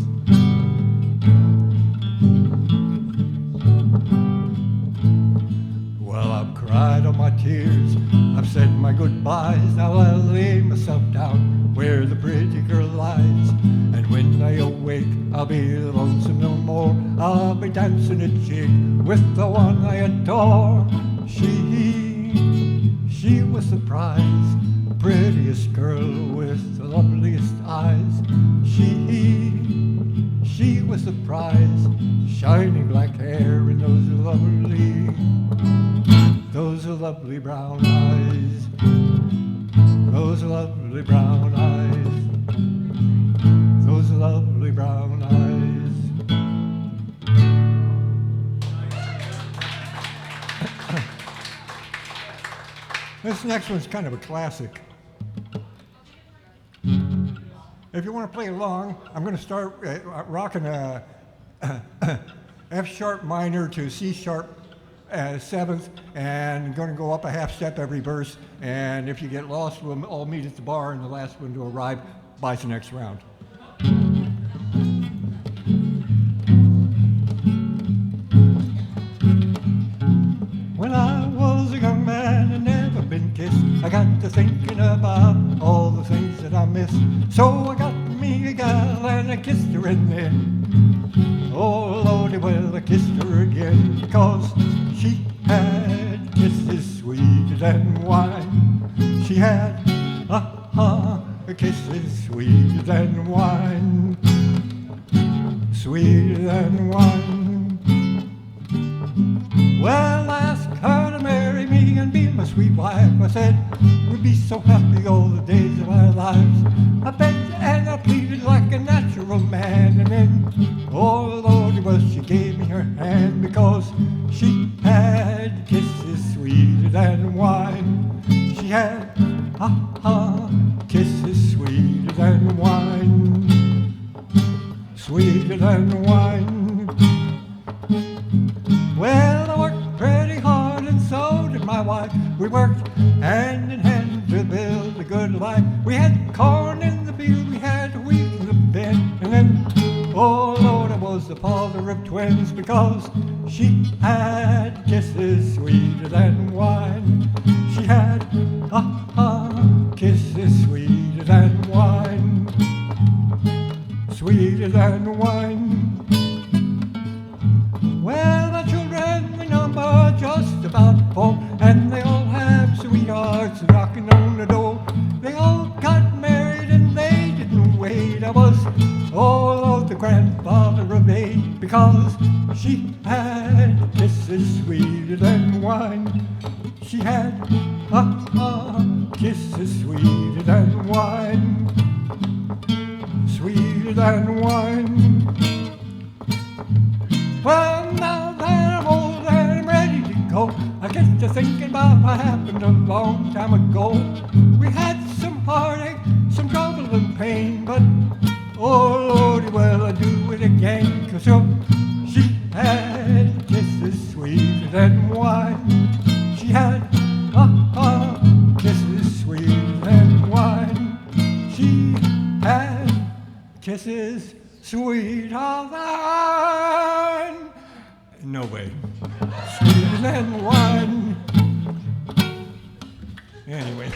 Well, I've cried all my tears, I've said my goodbyes. Now I'll lay myself down where the pretty girl lies. And when I awake, I'll be lonesome no more. I'll be dancing a jig with the one I adore. She was the prize, prettiest girl with the loveliest eyes. She was the prize, shiny black hair and those lovely brown eyes. Those lovely brown eyes. Those lovely brown eyes. This next one's kind of a classic. If you want to play along, I'm going to start rocking a F sharp minor to C sharp 7th, and going to go up a half step every verse. And if you get lost, we'll all meet at the bar, and the last one to arrive buys the next round. When I was a young man and never been kissed, I got to thinking about all the things that I miss. So I got me a gal and I kissed her in the end. Oh Lordy, well I kissed her again, because she had kisses sweeter than wine. She had kisses sweeter than wine, sweeter than wine. Well, I asked her to marry me and be my sweet wife. I said we'd be so happy all the days of our lives. I begged and I pleaded like a natural man, and then, oh Lordy, well she gave me her hand, because she had kisses sweeter than wine. She had kisses sweeter than wine, sweeter than wine. Well, I worked pretty hard and so did my wife. We worked hand in hand to build a good life. We had corn in the field, we had wheat in the bin. the father of twins because she had kisses sweeter than wine. She had kisses sweeter than wine, sweeter than wine. Well, my children, they number just about 4, and they all have sweethearts knocking on the door. They all got married and they didn't wait. I was all of the grandfather of 8 because she had kisses sweeter than wine. She had kisses sweeter than wine, sweeter than wine. Well, now that I'm old and I'm ready to go, I get to thinking about what happened a long time ago. We had some heartache, some trouble and pain, but oh Lordy, well, I'd do it again, 'cause she had kisses sweeter than wine. She had kisses sweeter than wine. She had kisses sweeter than... No way. Sweeter than wine. Anyway.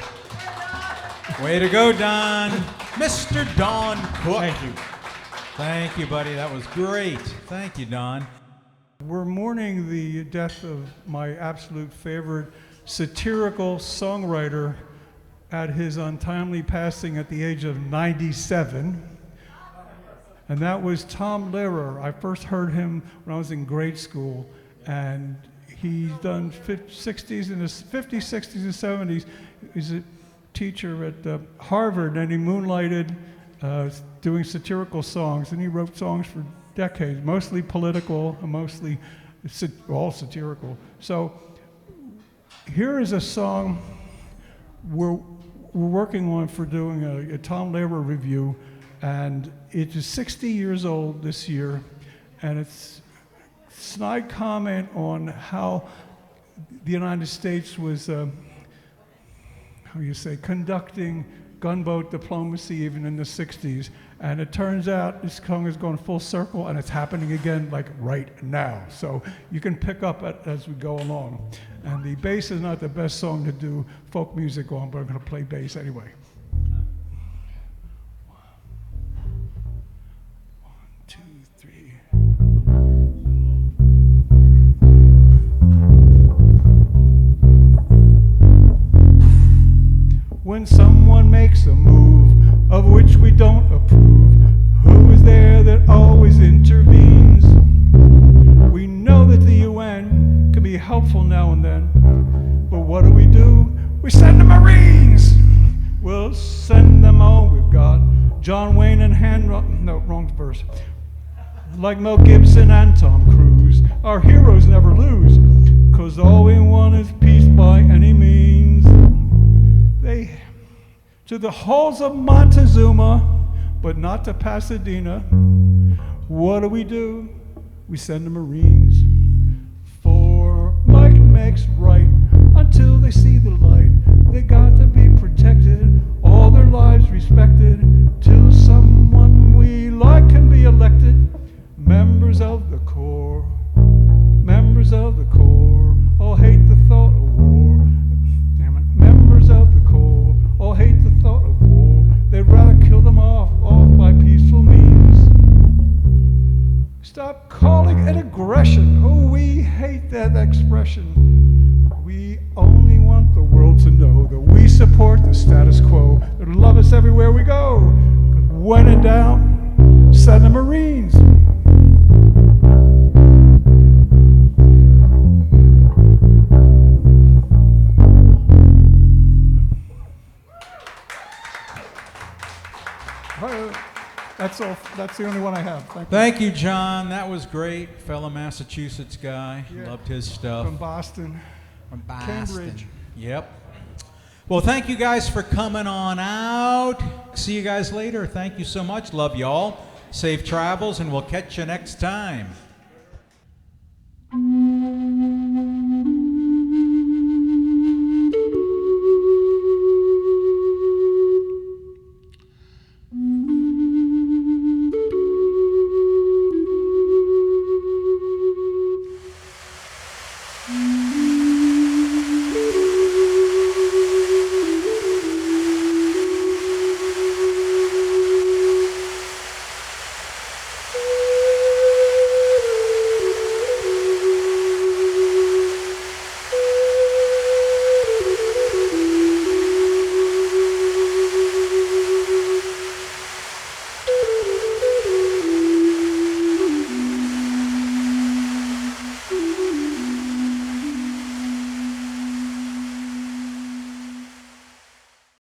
Way to go, Don. Mr. Don Cook. Thank you. Thank you, buddy. That was great. Thank you, Don. We're mourning the death of my absolute favorite satirical songwriter at his untimely passing at the age of 97. And that was Tom Lehrer. I first heard him when I was in grade school, and he's done 50s, 60s, and 70s. He's a teacher at Harvard, and he moonlighted doing satirical songs, and he wrote songs for decades, mostly political and mostly all satirical. So here is a song we're working on for doing a Tom Lehrer review, and it is 60 years old this year, and it's a snide comment on how the United States was, conducting gunboat diplomacy even in the 60s. And it turns out this song is going full circle, and it's happening again like right now. So you can pick up as we go along. And the bass is not the best song to do folk music on, but I'm going to play bass anyway. 1, 2, 3. When someone makes a move of which we don't approve, who is there that always intervenes? We know that the UN can be helpful now and then, but what do? We send the Marines! We'll send them all. We've got John Wayne and no, wrong verse. Like Mel Gibson and Tom Cruise, our heroes never lose, 'cause all we want is peace by any means. To the halls of Montezuma, but not to Pasadena. What do? We send the Marines. For might makes right until they see the light. They got to be protected, all their lives respected, till someone we like can be elected. Members of the Corps, all hate the thought of war. Damn it, members of the Corps, all hate the thought of war. They'd rather kill them off by peaceful means. Stop calling it aggression. Oh, we hate that expression. We only want the world to know that we support the status quo. They'll love us everywhere we go. 'Cause when in doubt, send the Marines. That's all. That's the only one I have. Thank you, John. That was great. Fellow Massachusetts guy. Yeah. Loved his stuff. From Boston. Cambridge. Yep. Well, thank you guys for coming on out. See you guys later. Thank you so much. Love y'all. Safe travels, and we'll catch you next time.